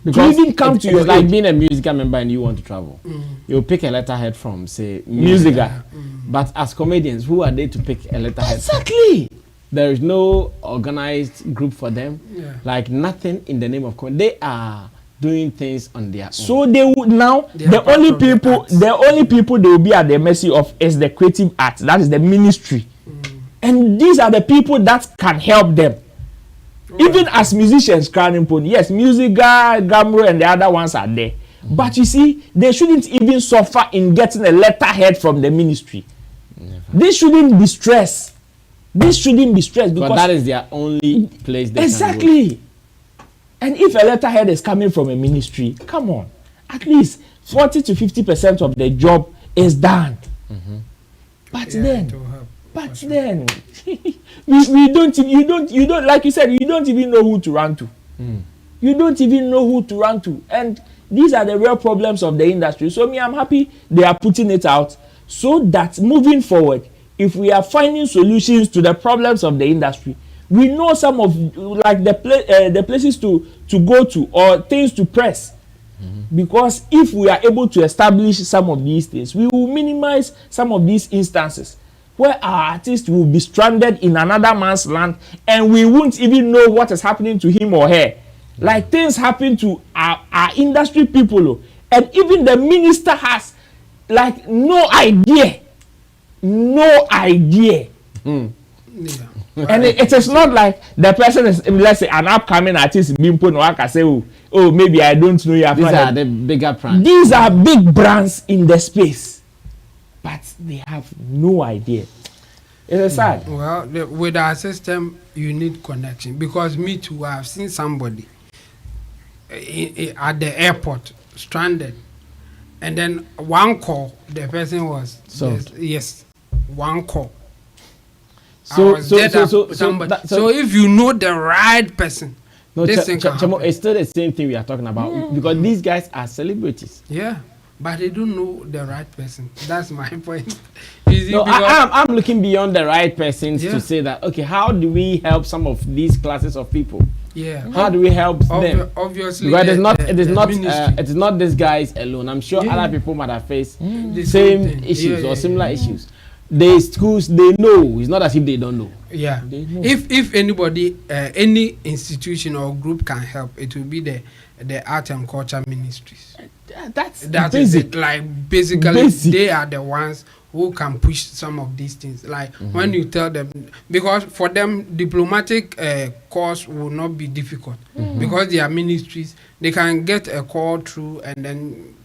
because to even come to your like being a musical member and you want to travel. You pick a letterhead from say musical, but as comedians, who are they to pick a letterhead? Exactly. There is no organized group for them. Yeah. Like nothing in the name of comedy. They are doing things on their own. So they would now They are the part only of the people arts. the only people they will be at the mercy of is the creative arts. That is the ministry, and these are the people that can help them. Even as musicians, yes, music guy, Gamro, and the other ones are there. But you see, they shouldn't even suffer in getting a letterhead from the ministry. This shouldn't be stress. This shouldn't be stress because but that is their only place they exactly. can go. And if a letterhead is coming from a ministry, come on, at least 40 to 50% of the job is done. But Yeah, then, it will help. but then, we don't. You don't. Like you said, you don't even know who to run to. You don't even know who to run to, and these are the real problems of the industry. So me, I'm happy they are putting it out so that moving forward, if we are finding solutions to the problems of the industry, we know some of like the places to go to or things to press. Because if we are able to establish some of these things, we will minimize some of these instances where our artist will be stranded in another man's land and we won't even know what is happening to him or her. Like things happen to our industry people, and even the minister has like no idea. Yeah. And it is not like the person is, let's say, an upcoming artist being put on. I can say, oh, maybe I don't know you. These are the bigger brands. These are big brands in the space, but they have no idea. It is sad. Well, with our system, you need connection because me too. I've seen somebody at the airport stranded, and then one call, the person was Solved. yes, one call. So So if you know the right person, no, this thing can happen. it's still the same thing we are talking about because these guys are celebrities. Yeah, but they don't know the right person. That's my point. You see, No, because- I'm looking beyond the right persons Yeah. to say that okay, how do we help some of these classes of people? yeah. How do we help them? Obviously, Because the ministry. it is not these guys alone. I'm sure Yeah. other people might have faced The same thing. issues Yeah, or yeah, similar yeah. issues. The schools they know. It's not as if they don't know. Yeah. They know. If anybody, any institution or group can help, it will be the art and culture ministries. That's That is basic. it. Like basically, Basic. they are the ones who can push some of these things. Like when you tell them, because for them diplomatic course will not be difficult because they are ministries. They can get a call through and then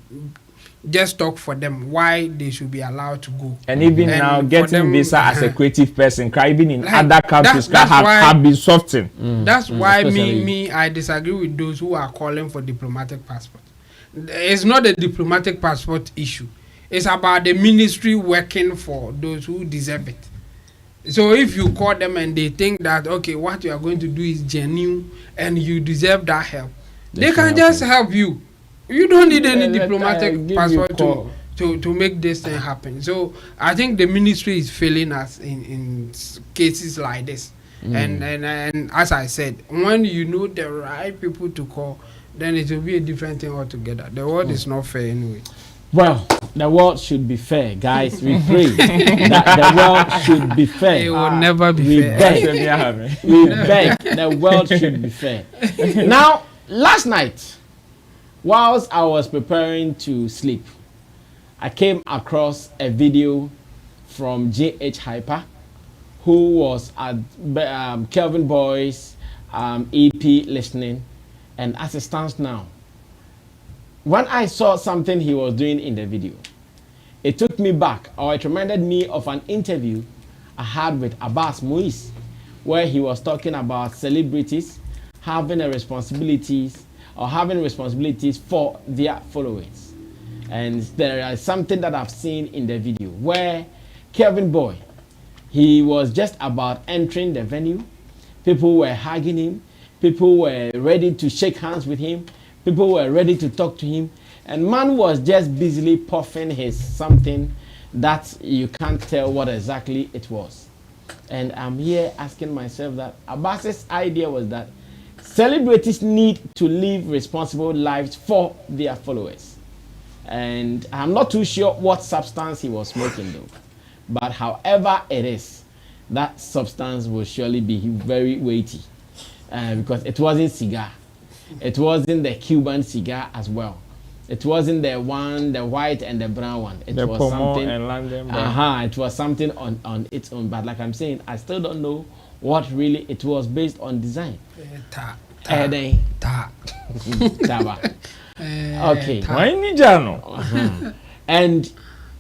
just talk for them why they should be allowed to go. And even And now, for getting them, visa as a creative person, even in Like, other countries, that's why- have been softened. That's why especially- I disagree with those who are calling for diplomatic passport. It's not a diplomatic passport issue. It's about the ministry working for those who deserve it. So if you call them and they think that okay, what you are going to do is genuine and you deserve that help, they can just help you. You don't need any Let I diplomatic give you passport call. to make this thing happen. So I think the ministry is failing us in cases like this. And as I said, when you know the right people to call, then it will be a different thing altogether. The world is not fair anyway. Well, the world should be fair, guys. We pray that the world should be fair. It will never be we fair. beg, we beg the world should be fair. Now, last night, whilst I was preparing to sleep, I came across a video from JH Hyper, who was at Kelvyn Boy's EP listening, and as it stands now, when I saw something he was doing in the video, it took me back, or it reminded me of an interview I had with Abbas Moise, where he was talking about celebrities having a responsibilities for their followers. And there is something that I've seen in the video where Kelvyn Boy, he was just about entering the venue. People were hugging him. People were ready to shake hands with him. People were ready to talk to him. And man was just busily puffing his something that you can't tell what exactly it was. And I'm here asking myself that Abbas's idea was that celebrities need to live responsible lives for their followers. And I'm not too sure what substance he was smoking though. But however it is, that substance will surely be very weighty. Because it wasn't cigar. It wasn't the Cuban cigar as well. It wasn't the white and the brown one. It The was Pomo something. and London brown. It was something on its own. But like I'm saying, I still don't know what really it was based on design. Taba. Okay. Why Nijano? And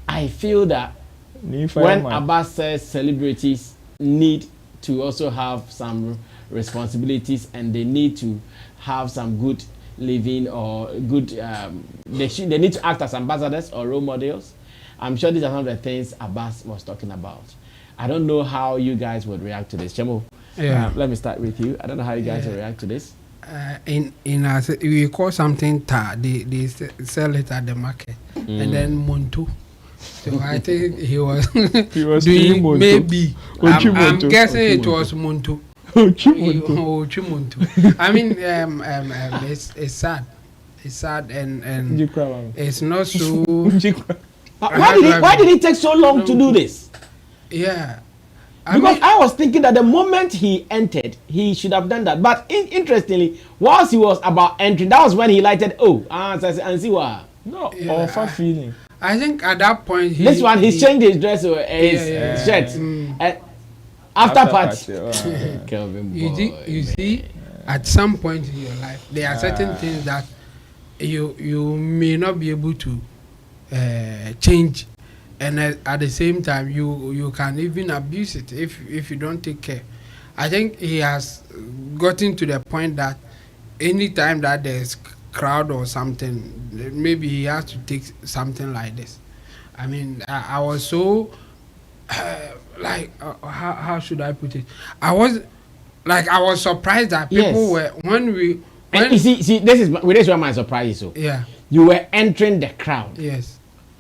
I feel that when Abbas says celebrities need to also have some responsibilities and they need to have some good living or good they need to act as ambassadors or role models. I'm sure these are some of the things Abbas was talking about. I don't know how you guys would react to this. Chemo, let me start with you. I don't know how you guys will react to this. We call something ta. They sell it at the market, and then Montu. So I think he was doing Montu. maybe. I'm guessing it was Montu. I mean, it's sad. It's sad and it's not so. Why did it take so long to do this? Yeah. Because I was thinking that the moment he entered, he should have done that. But interestingly, whilst he was about entering, that was when he lighted. And see what? No, offer feeling. I think at that point, he's changed his dress or his shirt. And after party, Kelvyn you see, at some point in your life, there are certain things that you may not be able to change. And at the same time, you can even abuse it if you don't take care. I think he has gotten to the point that anytime that there's crowd or something, maybe he has to take something like this. I mean, I was so how should I put it? I was surprised that people were you see, this is where my surprise is. So you were entering the crowd. Yes.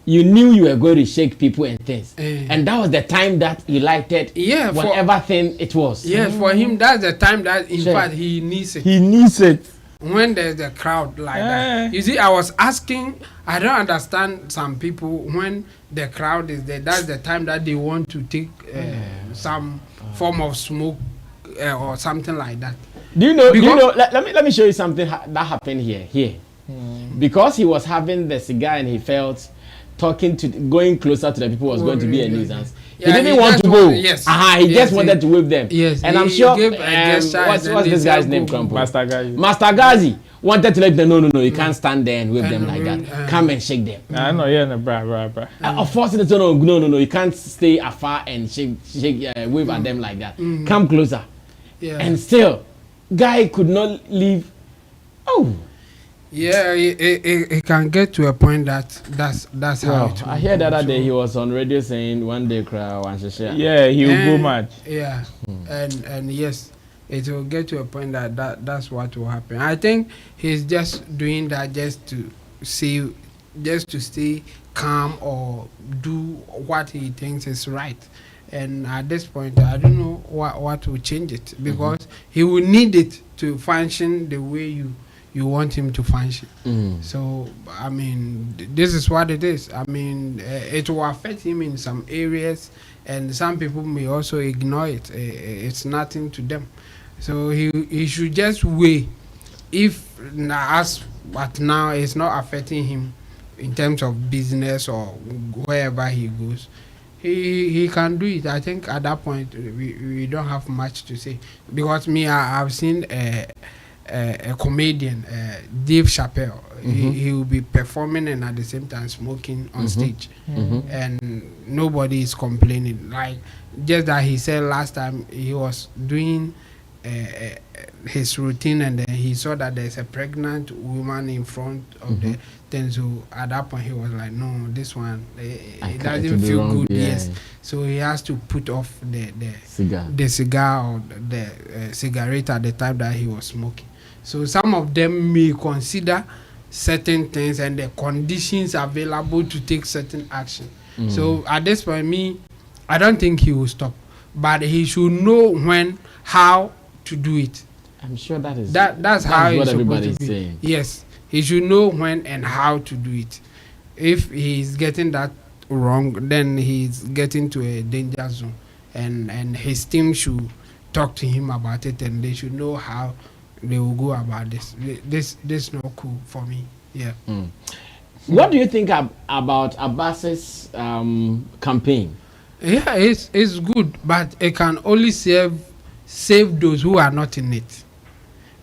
You knew you were going to shake people and things. And that was the time that he lighted whatever thing it was. Yes, for him, that's the time that, in fact, he needs it. He needs it. When there's a crowd like that. You see, I was asking, I don't understand some people, when the crowd is there, that's the time that they want to take some form of smoke or something like that. Do you know, let me show you something that happened here. Because he was having the cigar and he felt going closer to the people was going to be a nuisance. He didn't want to go. He just wanted to wave them. Yes, and I'm sure what's this guy's name? Master Gazi wanted to let them know you can't stand there and wave them like that. Come and shake them. I know, bra. Of course, no, you can't stay afar and wave at them like that. Come closer. And still, guy could not leave. Yeah, it can get to a point that's how it will. I heard the other day he was on radio saying one day cry, one share. Yeah, he will go mad. Yeah, and yes, it will get to a point that's what will happen. I think he's just doing that just to stay calm or do what he thinks is right. And at this point, I don't know what will change it, because he will need it to function the way you want him to function. So, I mean, this is what it is. I mean, it will affect him in some areas, and some people may also ignore it. It's nothing to them. So he should just weigh but now it's not affecting him in terms of business or wherever he goes. He can do it. I think at that point we don't have much to say, because I've seen a comedian, Dave Chappelle. He will be performing and at the same time smoking on stage, and nobody is complaining. Like, just that he said last time he was doing his routine, and then he saw that there's a pregnant woman in front of the thing. So at that point he was like, no, this one it doesn't feel good. Yes, so he has to put off the cigar or the cigarette at the time that he was smoking. So some of them may consider certain things and the conditions available to take certain action. So at this point, I don't think he will stop, but he should know how to do it. I'm sure that's how what it's everybody supposed to is be. saying. Yes, he should know when and how to do it. If he's getting that wrong, then he's getting to a danger zone, and his team should talk to him about it, and they should know how they will go about this. This not cool for me. Yeah. What do you think about Abbas's campaign? Yeah, it's good, but it can only save those who are not in it.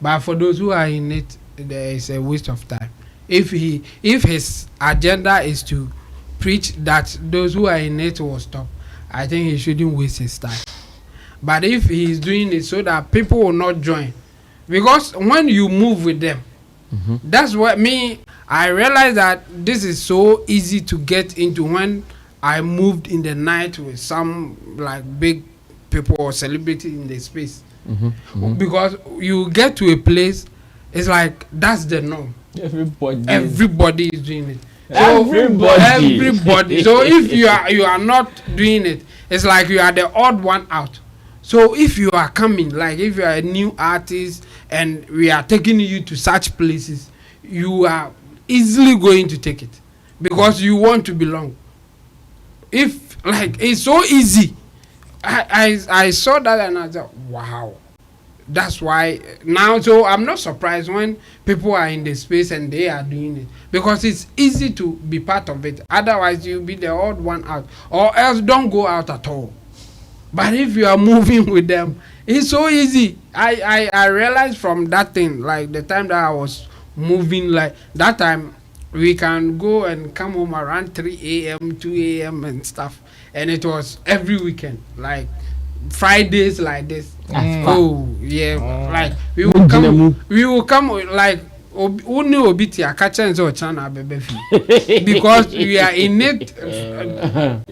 But for those who are in it, there is a waste of time. If his agenda is to preach that those who are in it will stop, I think he shouldn't waste his time. But if he is doing it so that people will not join, because when you move with them, that's what I realized that this is so easy to get into. When I moved in the night with some like big people or celebrity in the space, because you get to a place, it's like that's the norm. Everybody is doing it. So everybody. So if you are not doing it, it's like you are the odd one out. So if you are coming, like if you are a new artist and we are taking you to such places, you are easily going to take it because you want to belong. If like it's so easy, I saw that and I thought, wow. That's why now, so I'm not surprised when people are in the space and they are doing it, because it's easy to be part of it. Otherwise you'll be the odd one out, or else don't go out at all. But if you are moving with them, it's so easy. I realized from that thing, like the time that I was moving, like that time we can go and come home around 3 a.m., 2 a.m. and stuff. And it was every weekend, like Fridays like this. Oh yeah, like we will come like only obiti a catch and so chana baby because we are in it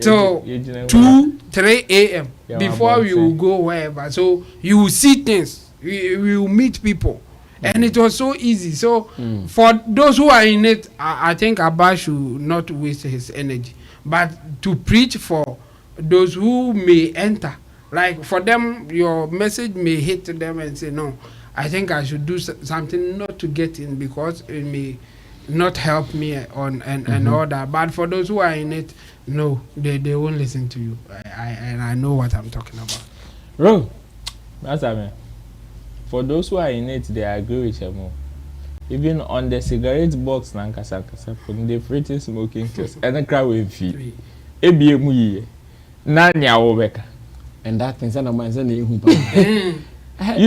till 2, 3 a.m. before we will go wherever. So you will see things, we will meet people, and it was so easy. So for those who are in it, I think Abba should not waste his energy, but to preach for those who may enter. Like for them, your message may hit them and say, no, I think I should do something not to get in because it may not help me on and all that. But for those who are in it, no, they won't listen to you. I know what I'm talking about. Bro, that's I mean. For those who are in it, they agree with him. Even on the cigarette box, from the free smoking test, and the crowd will fee. And that thing, you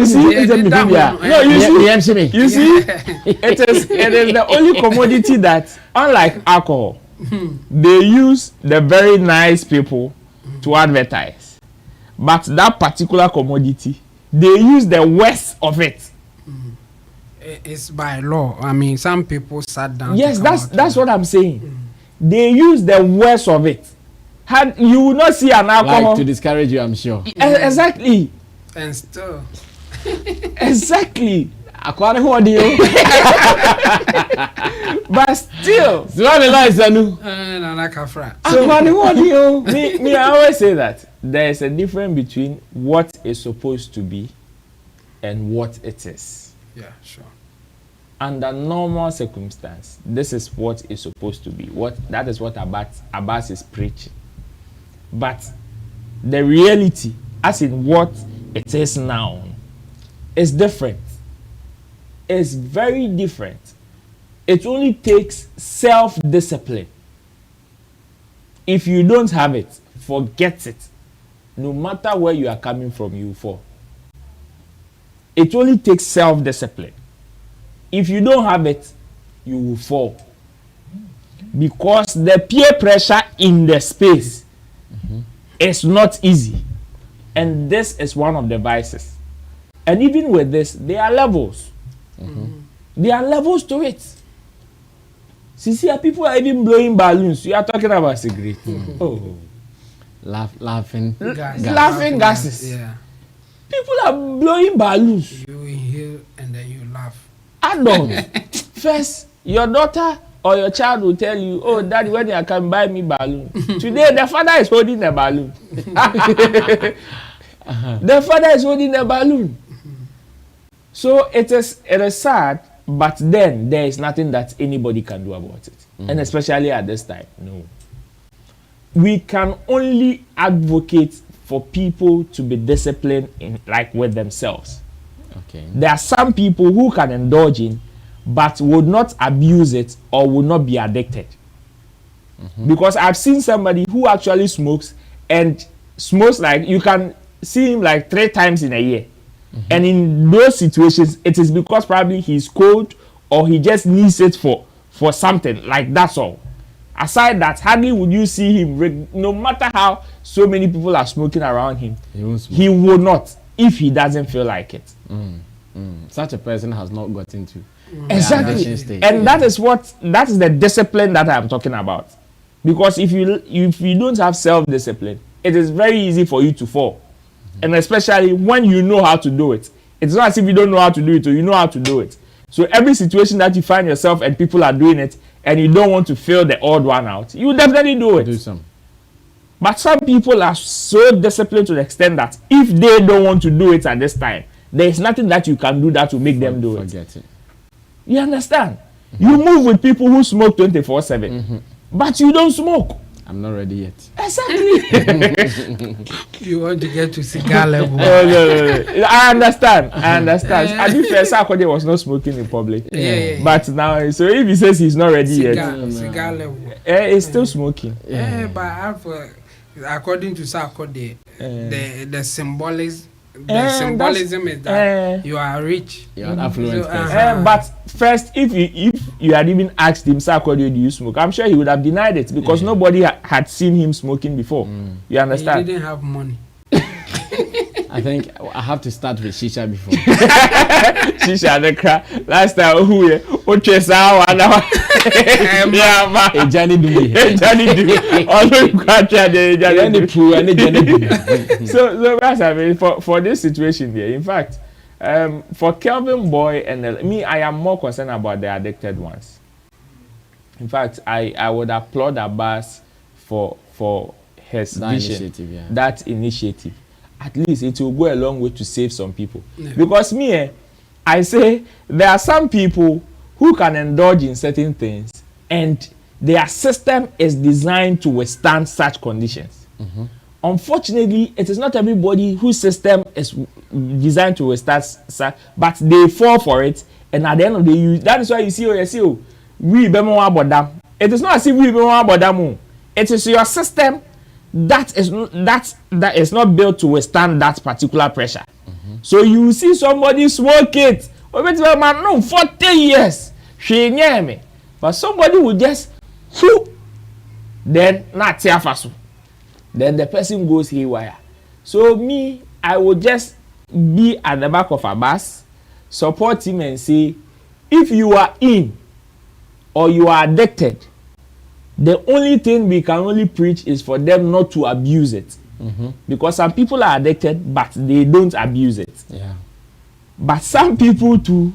see, it's a behavior. No, you see, it is the only commodity that, unlike alcohol, they use the very nice people to advertise. But that particular commodity, they use the worst of it. It's by law. I mean, some people sat down. Yes, that's what I'm saying. They use the worst of it. You will not see an alcohol. Like to discourage you, I'm sure. Exactly. And still. Exactly. But still. So I always say that there is a difference between what is supposed to be and what it is. Yeah, sure. Under normal circumstance, this is what is supposed to be. That is what Abbas is preaching. But the reality, as in what it is now, is different. It's very different. It only takes self-discipline. If you don't have it, forget it. No matter where you are coming from, you fall. It only takes self-discipline. If you don't have it, you will fall. Because the peer pressure in the space is not easy. And this is one of the vices. And even with this, there are levels. There are levels to it. See, people are even blowing balloons. You are talking about cigarette. Oh. Laughing gases. Yeah. People are blowing balloons. You inhale and then you laugh. Adam, first, your daughter or your child will tell you, oh, daddy, when you can buy me balloon. Today, the father is holding the balloon. The father is holding the balloon. So it is sad, but then there is nothing that anybody can do about it. And especially at this time, no. We can only advocate for people to be disciplined with themselves. Okay. There are some people who can indulge in, but would not abuse it or would not be addicted. Because I've seen somebody who actually smokes and smokes like you can see him like 3 times in a year. And in those situations, it is because probably he's cold or he just needs it for something. Like that's all. Aside that, hardly would you see him, no matter how so many people are smoking around him, he will not if he doesn't feel like it. Such a person has not got into exactly stage. And that is the discipline that I'm talking about. Because if you don't have self-discipline, it is very easy for you to fall. And especially when you know how to do it. It's not as if you don't know how to do it, or you know how to do it. So every situation that you find yourself and people are doing it and you don't want to feel the odd one out, you definitely do it. Do some. But some people are so disciplined to the extent that if they don't want to do it at this time, there is nothing that you can do that will make them do it. Forget it. You understand? You move with people who smoke 24/7, but you don't smoke. I'm not ready yet. Exactly. You want to get to cigar level. No. I understand. I think Fesa Kwadee was not smoking in public. Yeah. But now, so if he says he's not ready yet, Cigar level. he's still smoking. But according to Sarkodie, the symbolism is that you are rich. You are an affluent person. But first, if you had even asked him, Sir Kwadee, do you smoke? I'm sure he would have denied it because nobody had seen him smoking before. You understand? He didn't have money. I think I have to start with shisha before. Shisha the crack. Last time who yeah, man. Johnny do me. Johnny do. Although you can't try the Johnny. So that's I mean for this situation here. In fact, for Kelvyn boy and me, I am more concerned about the addicted ones. In fact, I would applaud Abbas for his vision, that initiative. At least it will go a long way to save some people. Because me, I say there are some people who can indulge in certain things and their system is designed to withstand such conditions. Unfortunately, it is not everybody whose system is designed to withstand such, but they fall for it, and at the end of the day, that is why you see, we be more about them. It is not as if we be more about them. It is your system that is not built to withstand that particular pressure. So you see somebody smoke it, man, no, 40 years, she near me, but somebody will just, then not tear fast. Then the person goes haywire. So me, I would just be at the back of a bus, support him and say, if you are in or you are addicted, the only thing we can only preach is for them not to abuse it. Because some people are addicted, but they don't abuse it. But some people too,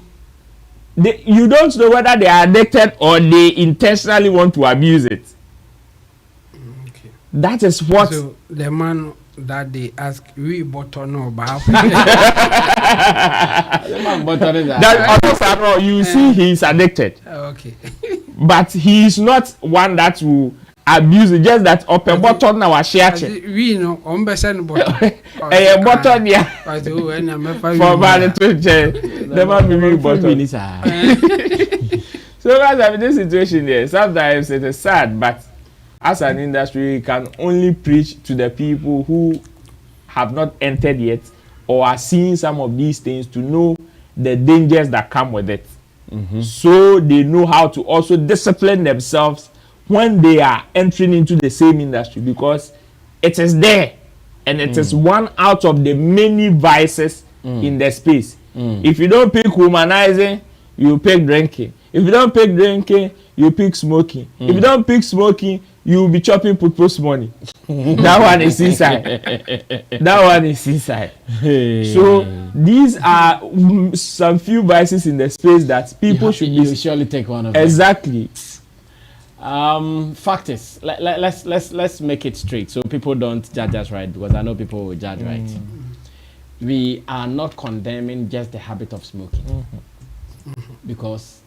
you don't know whether they are addicted or they intentionally want to abuse it. That is what. So the man that they ask, we bottle no about. You see, he's addicted. Okay. But he is not one that will abuse it. Just that open button now share. We know on besen bottle. A button yeah. For about the man be button. So guys, I mean, this situation there, sometimes it is sad, but as an industry, we can only preach to the people who have not entered yet or are seeing some of these things to know the dangers that come with it. So they know how to also discipline themselves when they are entering into the same industry, because it is there and it is one out of the many vices in the space. If you don't pick womanizing, you pick drinking. If you don't pick drinking, you pick smoking. If you don't pick smoking, you will be chopping purpose money. That one is inside. That one is inside. So these are some few vices in the space that people should you surely take one of them. Exactly. Fact is, let's make it straight so people don't judge us right, because I know people will judge right. We are not condemning just the habit of smoking, because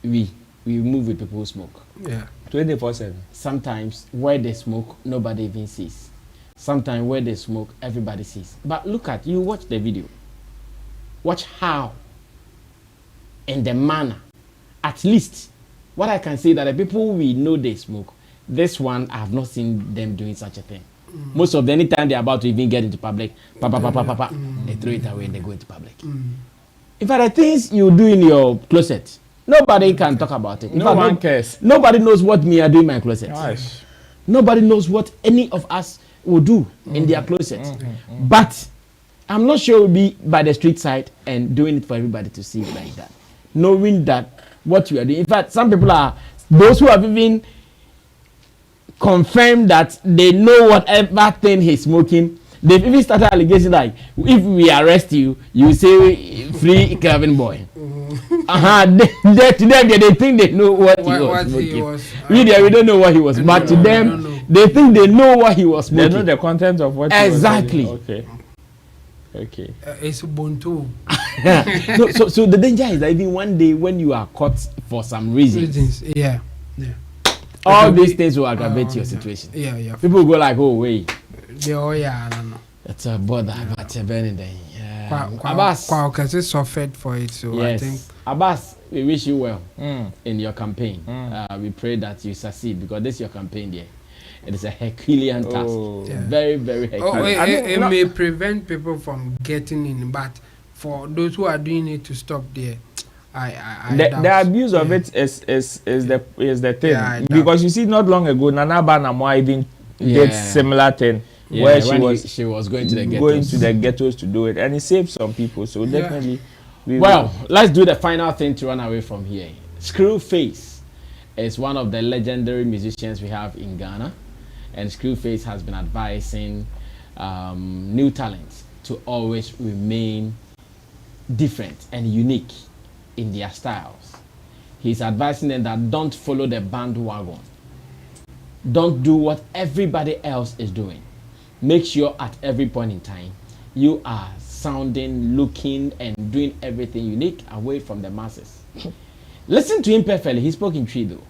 we move with people who smoke. 24/7. Sometimes where they smoke, nobody even sees. Sometimes where they smoke, everybody sees. But look at, you watch the video. watch how, and the manner. At least, what I can say that the people we know they smoke. This one, I have not seen them doing such a thing. Most of the anytime they're about to even get into public, they throw it away and they go into public. In fact, the things you do in your closet, nobody can talk about it. No one cares. Nobody knows what me I do in my closet. Gosh. Nobody knows what any of us will do in their closet. But I'm not sure we'll be by the street side and doing it for everybody to see like that. Knowing that what you are doing. In fact, some people are those who have even confirmed that they know whatever thing he's smoking. They've even started allegation like, if we arrest you, you say free Kelvyn boy. To them, they think they know what he was smoking. We don't know what he was, but to them, they think they know what he was smoking. They know the content of what exactly. He was okay. Okay. It's Ubuntu. No, so the danger is that even one day when you are caught for some reasons, yeah. all these things will aggravate your situation. Yeah. People go like, oh wait. I don't know. It's a bother, but anything. Abbas suffered for it, so yes. I think. Abbas, we wish you well in your campaign. We pray that you succeed because this is your campaign there. It is a Herculean task. Yeah. Very, very Herculean. It may prevent people from getting in, but for those who are doing it to stop there, the abuse of it is the thing. Because you see, not long ago, Nana Banamwa even did similar thing. Yeah, where she was going to the ghettos to do it, and it saved some people. So definitely, let's do the final thing to run away from here. Screwface is one of the legendary musicians we have in Ghana, and Screwface has been advising new talents to always remain different and unique in their styles. He's advising them that don't follow the bandwagon. Don't do what everybody else is doing. Make sure at every point in time you are sounding, looking, and doing everything unique away from the masses. Listen to him perfectly. He spoke in Twi though.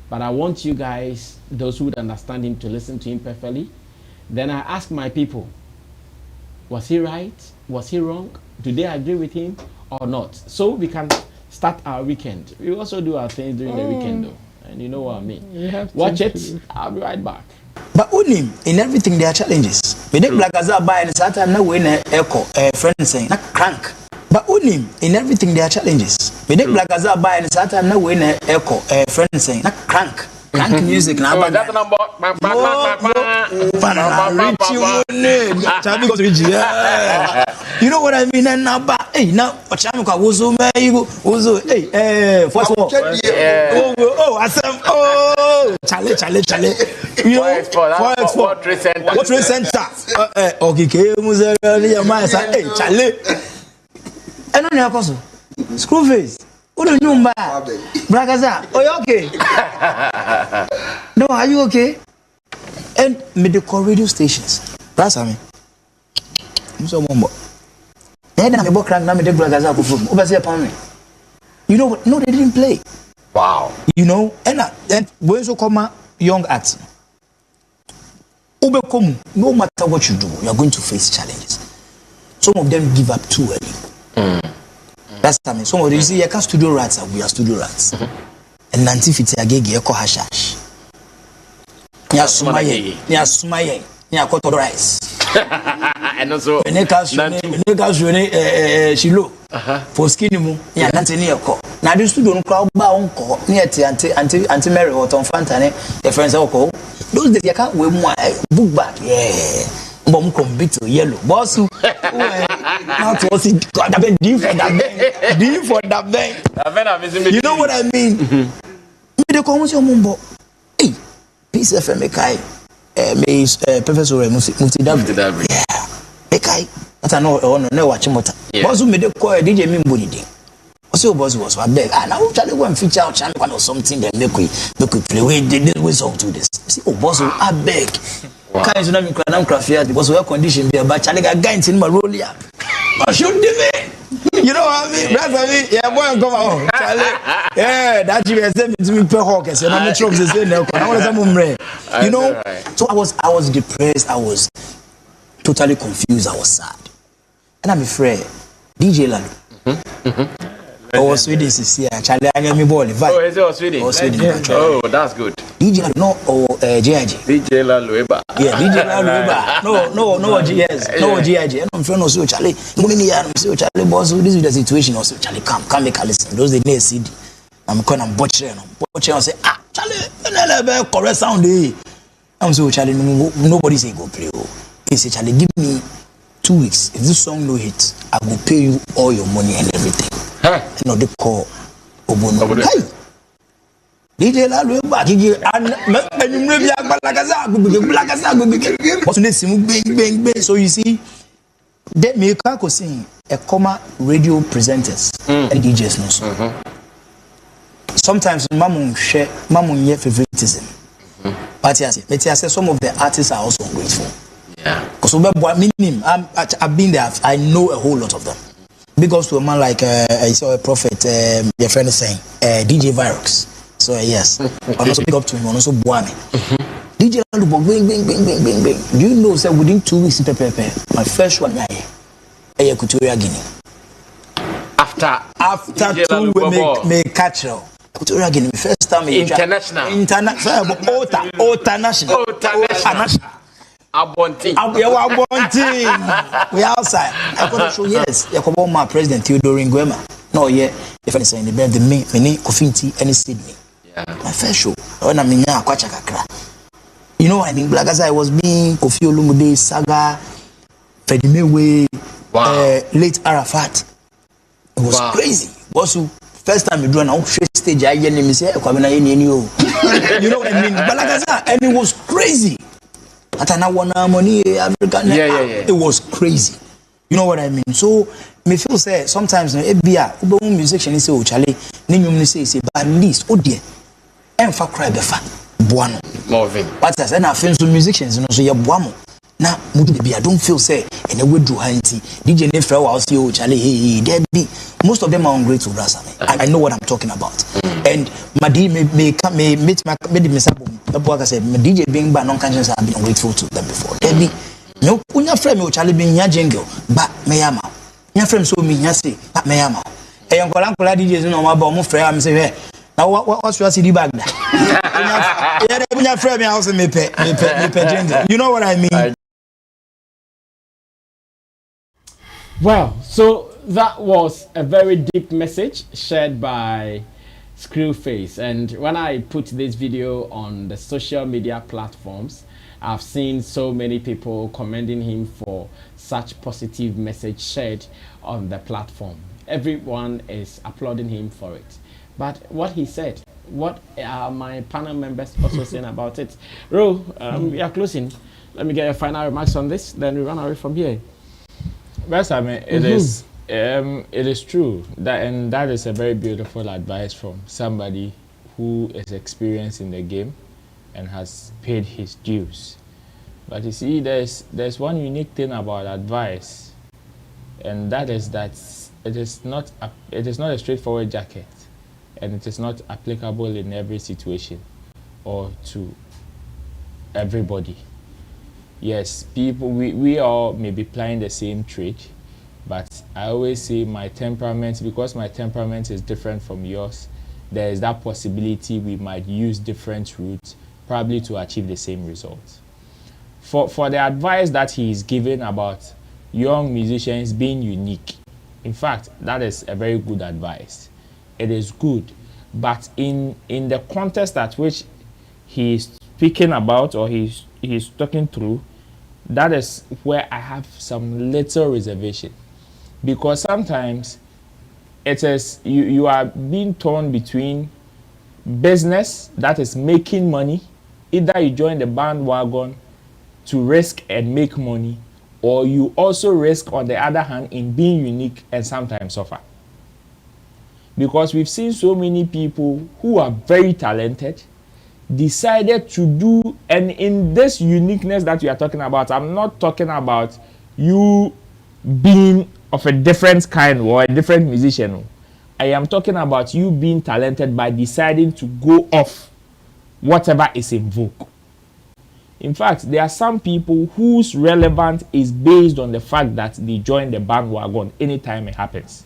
But I want you guys, those who would understand him, to listen to him perfectly. Then I ask my people, was he right? Was he wrong? Do they agree with him or not? So we can start our weekend. We also do our things during the weekend though. And you know what I mean. Watch it. I'll be right back. But only in everything there are challenges. We didn't like as I buy and Saturday no win echo friend saying not crank. But only in everything there are challenges. We didn't like as I buy and Saturday no win echo friend saying not crank. Crank music now. You know what I mean? And now, hey, now Ochamika Wuzu, Wuzu, hey, first of all, I said, oh, Chale. You know, what center? Okay, Muzer, hey, Chale. And on your cousin, Screwface. What do you know, Bragaza? Oh, you okay? No, are you okay? And medical radio stations. That's I mean. So more. Then I'm about crank now. Me Bragaza go from over here, Pammy. You know what? No, they didn't play. Wow. You know, and when so come young acts. No matter what you do, you are going to face challenges. Some of them give up too early. That's I mean. Some of them say, "You can't studio rats, we are studio rats." And nanti fiti agege eko hashash. Nya sumaye, nya koto rice. And also, shilo. For skinny mu, nya nanti ni eko. Na the studio no crowd ba onko. Nya anti Mary hot on Fantane. Your friends oko. Those days you can't wear book bag. Yeah. Bom compete yellow. Boss, not was it? D for that bank. You know what I mean? Me the commotion mumbo. Hey, peace FM kai. Professor Mufti W. Yeah. Kai. That I know no watch mota. Boss me the call DJ Mimboni day. Also boss was a beg. And now try to go and feature out channel or something that make we play. We did we song to this. See, oh boss, I beg. Can't you know me craft because we have condition be about challenge a guy in my role here. Or should me? You know what I mean? That's what I mean. Yeah, boy, come on. Yeah, that you sent me to me per hawkers and I'm not sure to say no. You know, so I was depressed, I was totally confused, I was sad. And I'm afraid DJ Lalo. Oh, Sweden is here. Charlie, I am ball. Oh, is it Sweden? Oh, Sweden. Oh, that's good. DJ Lalo, no, or JIG. DJ Lalo, yeah, DJ Lalo, no, GS, no, GIG. I'm from also Charlie. Charlie, boss, this is the situation. Also, Charlie, come make a listen. Those the near CD. I'm calling them butchering. Butchering say, Charlie, correct sound. I'm so Charlie, nobody say go play. He say, Charlie, give me 2 weeks. If this song no hit, I will pay you all your money and everything. No, they call Obono. Hey, DJ Lalo, but you so you see, that make I sing a comma radio presenters and DJs no so. Sometimes mamun share mamun ye favoritism. But yes, some of the artists are also ungrateful. Yeah. Because I've been there. I know a whole lot of them. Because to a man like I saw a prophet, your friend is saying, DJ Virox. So yes, I'm also big up to him. I'm also Buame. DJ Lalubo, bing. Do you know? Say within 2 weeks, my first one, I Equatorial Guinea. After 2 weeks, me catch her. Equatorial Guinea, first time international, international. Abonti. We outside. I got to show yes. You come on my president Theodore Nguema. No, yeah. If I say in the bed, the me Kofinti and Sydney. Yeah. My first show. When I'm in Kwacha Kakra. You know, I think Black as I was being Kofi Olumude Saga, Fedimewe, late Arafat. It was crazy. Also, first time you do an outfit stage, I get me say, you know what I mean? Balagaza, and it was crazy. Money, African. Yeah. It was crazy. You know what I mean? So, me feel say sometimes no musician is say Charlie, Ninyum say but at least dear. Emfa cry befa. Buano. Moving. But as I feel some musicians, so you buamo. Now, I don't feel say and a word do hanty. DJ Nefra was you, Charlie, hey, there be. Most of them are ungrateful, I know what I'm talking about. And my DJ may meet my I said, my DJ being by non-conscious, I've been ungrateful to them before. There be no punya frame, Charlie being ya jingle, but mayama. Your friend so me, yasi, but mayama. A young Colancola DJs know my bomb frame, I'm saying, now what's your CD bag? Yeah, frame, I also may pay jingle. You know what I mean? Well, so that was a very deep message shared by Screwface, and when I put this video on the social media platforms, I've seen so many people commending him for such positive message shared on the platform. Everyone is applauding him for it. But what he said, what are my panel members also saying about it? Ro, we are closing. Let me get your final remarks on this, then we run away from here. Well, I mean, it is true and that is a very beautiful advice from somebody who is experienced in the game and has paid his dues. But you see, there's one unique thing about advice, and that is that it is not a straightforward jacket, and it is not applicable in every situation or to everybody. Yes, people, we all may be playing the same trade, but I always say my temperament, because my temperament is different from yours, there is that possibility we might use different routes probably to achieve the same results. For the advice that he is giving about young musicians being unique, in fact, that is a very good advice. It is good, but in the context at which he is speaking about or he's talking through, that is where I have some little reservation, because sometimes it is you are being torn between business that is making money. Either you join the bandwagon to risk and make money, or you also risk on the other hand in being unique and sometimes suffer. Because we've seen so many people who are very talented decided to do, and in this uniqueness that we are talking about, I'm not talking about you being of a different kind or a different musician. I am talking about you being talented by deciding to go off whatever is in vogue. In fact, there are some people whose relevance is based on the fact that they join the bandwagon anytime it happens.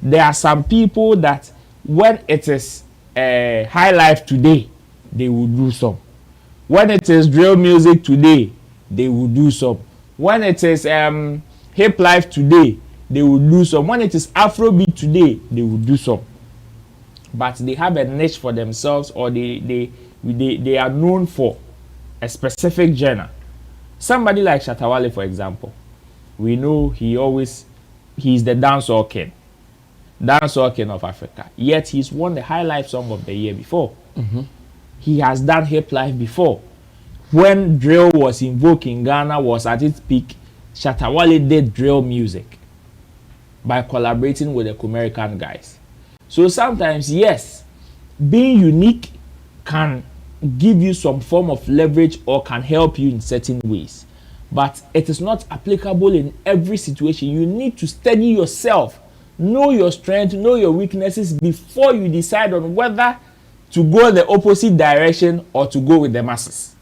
There are some people that when it is high life today, they will do some. When it is drill music today, they will do some. When it is hip life today, they will do some. When it is Afrobeat today, they will do some. But they have a niche for themselves, or they are known for a specific genre. Somebody like Shatta Wale, for example, we know he's the dancehall king of Africa. Yet he's won the High Life Song of the Year before. He has done hip life before. When drill was in vogue in Ghana, was at its peak, Shatta Wale did drill music by collaborating with the American guys. So sometimes, yes, being unique can give you some form of leverage or can help you in certain ways, but it is not applicable in every situation. You need to study yourself, know your strength, know your weaknesses before you decide on whether to go the opposite direction or to go with the masses.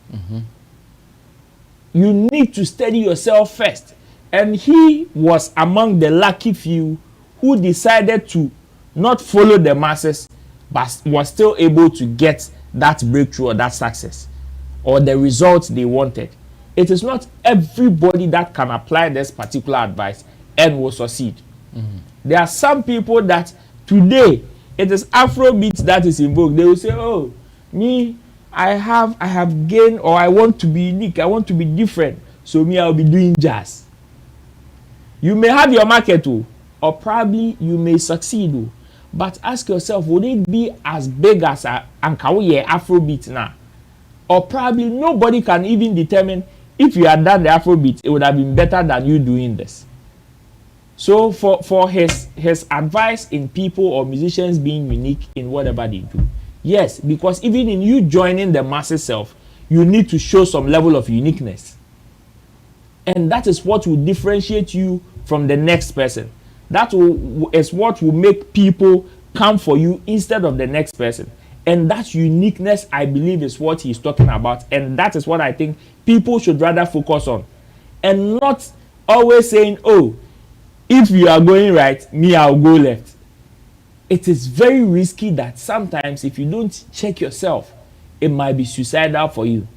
You need to study yourself first, and he was among the lucky few who decided to not follow the masses but was still able to get that breakthrough or that success or the results they wanted. It is not everybody that can apply this particular advice and will succeed. There are some people that today it is Afrobeat that is in vogue. They will say, oh, me, I have gained, or I want to be unique, I want to be different, so me, I'll be doing jazz. You may have your market too, or probably you may succeed too. But ask yourself, would it be as big as Ankawoye Afrobeat now? Or probably nobody can even determine if you had done the Afrobeat, it would have been better than you doing this. So for his advice in people or musicians being unique in whatever they do, yes, because even in you joining the masses self, you need to show some level of uniqueness. And that is what will differentiate you from the next person. That is what will make people come for you instead of the next person. And that uniqueness, I believe, is what he's talking about. And that is what I think people should rather focus on. And not always saying, oh, if you are going right, me, I'll go left. It is very risky that sometimes if you don't check yourself, it might be suicidal for you.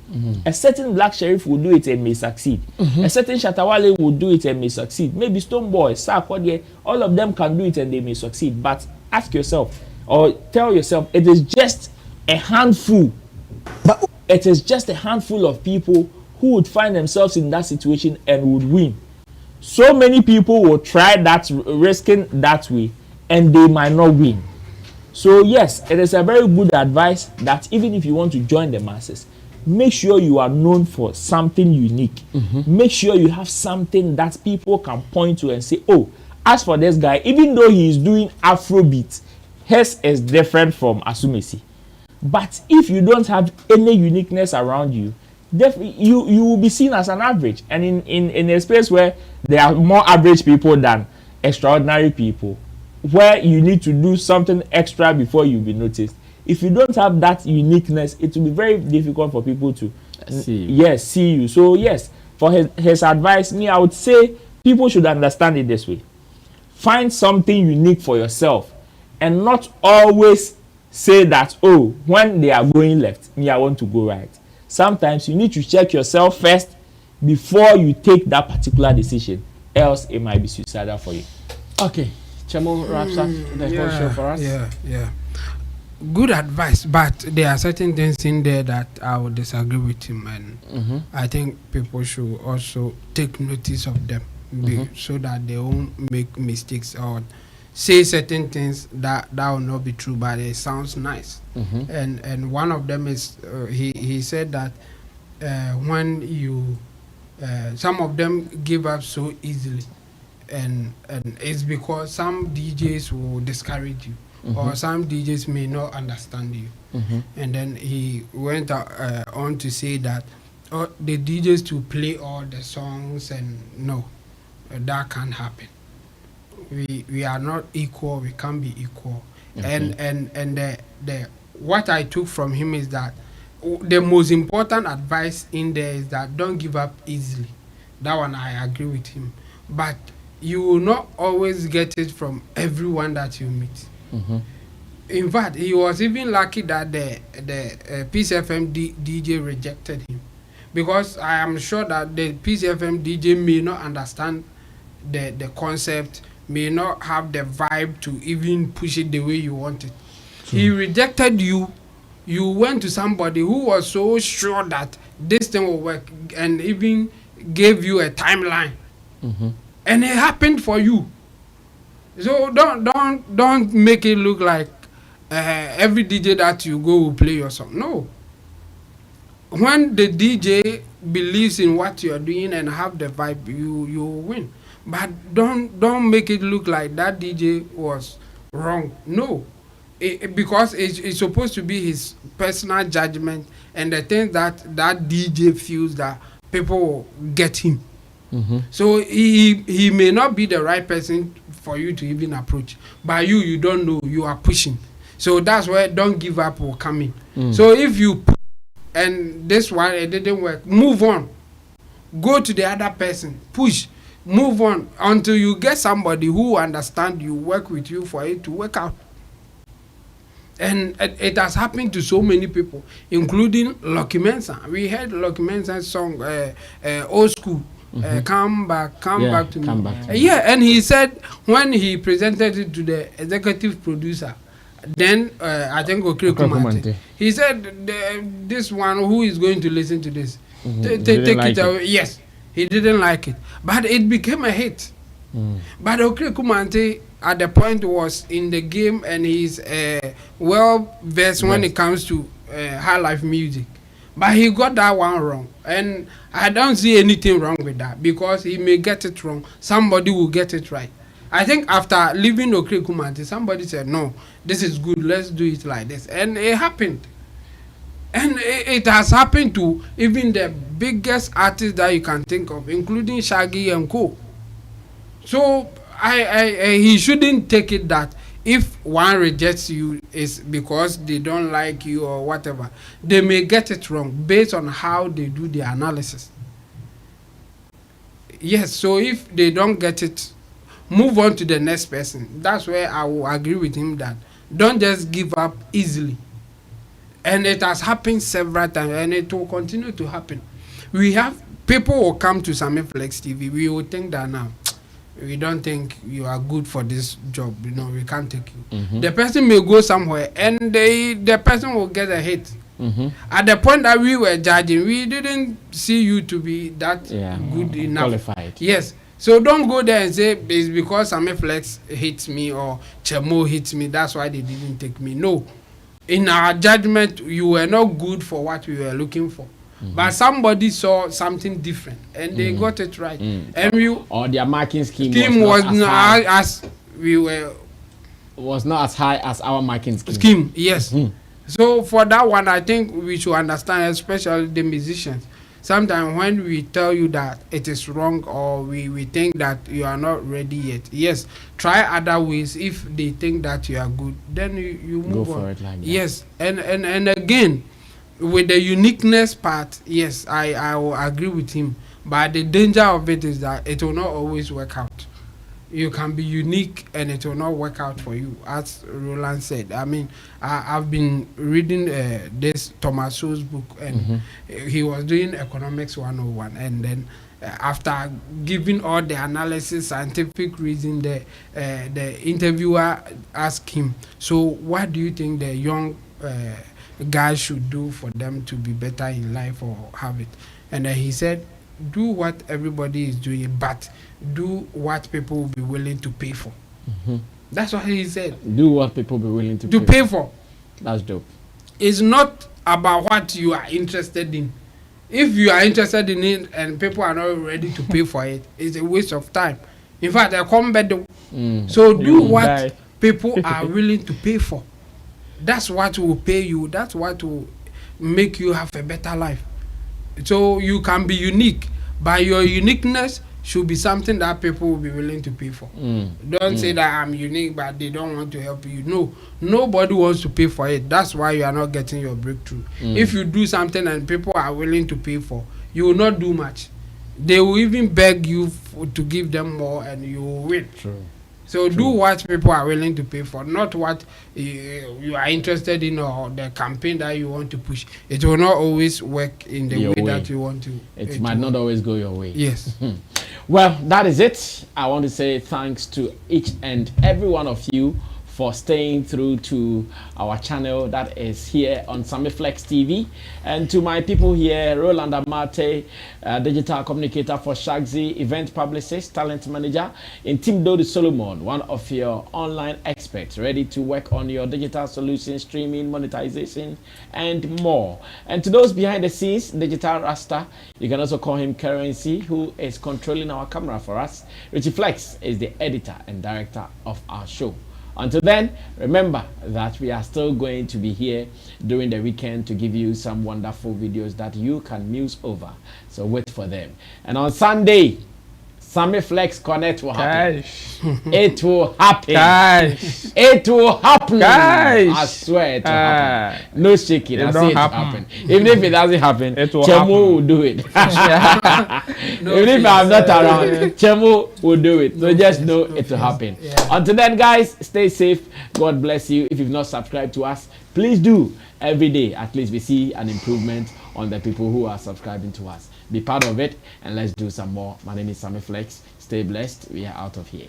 A certain Black Sheriff will do it and may succeed. A certain Shatta Wale will do it and may succeed. Maybe Stonebwoy, Sarkodie, all of them can do it and they may succeed. But ask yourself or tell yourself, it is just a handful. It is just a handful of people who would find themselves in that situation and would win. So many people will try that, risking that way, and they might not win. So yes, it is a very good advice that even if you want to join the masses, make sure you are known for something unique. Make sure you have something that people can point to and say, oh, as for this guy, even though he is doing Afrobeat, his is different from Asumesi. But if you don't have any uniqueness around you, definitely you will be seen as an average. And in a space where there are more average people than extraordinary people, where you need to do something extra before you be noticed, if you don't have that uniqueness, it will be very difficult for people to see you. So yes, for his advice, I would say people should understand it this way. Find something unique for yourself and not always say that, oh, when they are going left, I want to go right. Sometimes you need to check yourself first before you take that particular decision, else it might be suicidal for you. Okay, Chamo wraps up the whole show for us. Yeah. Good advice, but there are certain things in there that I would disagree with him, and I think people should also take notice of them so that they won't make mistakes or say certain things that will not be true, but it sounds nice. And one of them is he said that when you some of them give up so easily, and it's because some DJs will discourage you. Or some DJs may not understand you. And then he went on to say that the DJs to play all the songs, and no, that can't happen. We are not equal. We can't be equal. And the what I took from him is that the most important advice in there is that don't give up easily. That one I agree with him. But you will not always get it from everyone that you meet. In fact, he was even lucky that the Peace FM DJ rejected him, because I am sure that the Peace FM DJ may not understand the concept, may not have the vibe to even push it the way you want it. He rejected you. You went to somebody who was so sure that this thing will work, and even gave you a timeline, and it happened for you. So don't make it look like every DJ that you go will play your song. No. When the DJ believes in what you are doing and have the vibe, you will win. But don't make it look like that DJ was wrong. No. Because it's supposed to be his personal judgment and the thing that DJ feels that people will get him. So he may not be the right person for you to even approach, but you don't know, you are pushing. So that's where don't give up will come in. So if you push and this one it didn't work, move on, go to the other person, push, move on until you get somebody who understand you, work with you for it to work out. And it has happened to so many people, including Lucky Mensa. We heard Lucky Mensa's song, Old School, Come Back to Me. Yeah, and he said when he presented it to the executive producer, then I think Okomfuor, he said, this one, who is going to listen to this? Take it away. Yes, he didn't like it. But it became a hit. But Okomfuor at the point was in the game, and he's well versed when it comes to high life music. But he got that one wrong, and I don't see anything wrong with that, because he may get it wrong, somebody will get it right. I think after leaving Okomfuor, somebody said, no, this is good, let's do it like this, and it happened. And it has happened to even the biggest artists that you can think of, including Shaggy and Co. So he shouldn't take it that if one rejects you is because they don't like you or whatever. They may get it wrong based on how they do the analysis. Yes, so if they don't get it, move on to the next person. That's where I will agree with him that don't just give up easily. And it has happened several times, and it will continue to happen. We have people will come to Sammy Flex TV. We will think that now, we don't think you are good for this job. You know, we can't take you. The person may go somewhere, and the person will get a hit. At the point that we were judging, we didn't see you to be that good enough. Qualified. Yes. So don't go there and say it's because Sammy Flex hits me or Chemo hits me, that's why they didn't take me. No. In our judgment, you were not good for what we were looking for. But somebody saw something different and they got it right. And we or their marking scheme was not as we were, was not as high as our marking scheme. Yes. So for that one, I think we should understand, especially the musicians. Sometimes when we tell you that it is wrong, or we think that you are not ready yet, yes, try other ways. If they think that you are good, then you move Go on. for it like that. Yes, and again, with the uniqueness part, yes, I will agree with him. But the danger of it is that it will not always work out. You can be unique and it will not work out for you, as Roland said. I mean, I've been reading this Thomas Sowell's book, and he was doing Economics 101, and then after giving all the analysis, scientific reason, the interviewer asked him, so what do you think the young guys should do for them to be better in life or have it? And then he said, do what everybody is doing, but do what people will be willing to pay for. That's what he said. Do what people will be willing to pay for. That's dope. It's not about what you are interested in. If you are interested in it and people are not ready to pay for it, it's a waste of time. In fact, I come back. So do what people are willing to pay for. That's what will pay you. That's what will make you have a better life. So you can be unique, but your uniqueness should be something that people will be willing to pay for. Don't say that I'm unique, but they don't want to help you. No, nobody wants to pay for it. That's why you are not getting your breakthrough. If you do something and people are willing to pay for, you will not do much. They will even beg you to give them more, and you will win. True. So do what people are willing to pay for, not what you are interested in or the campaign that you want to push. It will not always work in the way that you want to. It might not always go your way. Yes. Well, that is it. I want to say thanks to each and every one of you for staying through to our channel that is here on Sammy Flex TV, and to my people here, Roland Amate, digital communicator for Shagzy, event publicist, talent manager, and Tim Dodi Solomon, one of your online experts ready to work on your digital solutions, streaming, monetization, and more. And to those behind the scenes, Digital Rasta, you can also call him Currency, who is controlling our camera for us. Richie Flex is the editor and director of our show. Until then, remember that we are still going to be here during the weekend to give you some wonderful videos that you can muse over. So wait for them. And on Sunday, Sammy Flex Connect will happen. It will happen. It will happen. I swear it will happen. No shaking. I say it will happen. Even if it doesn't happen, Chemo will do it. Even if I'm not around, Chemo will do it. So just know it will happen. Until then, guys, stay safe. God bless you. If you've not subscribed to us, please do. Every day, at least we see an improvement on the people who are subscribing to us. Be part of it, and let's do some more. My name is Sammy Flex. Stay blessed. We are out of here.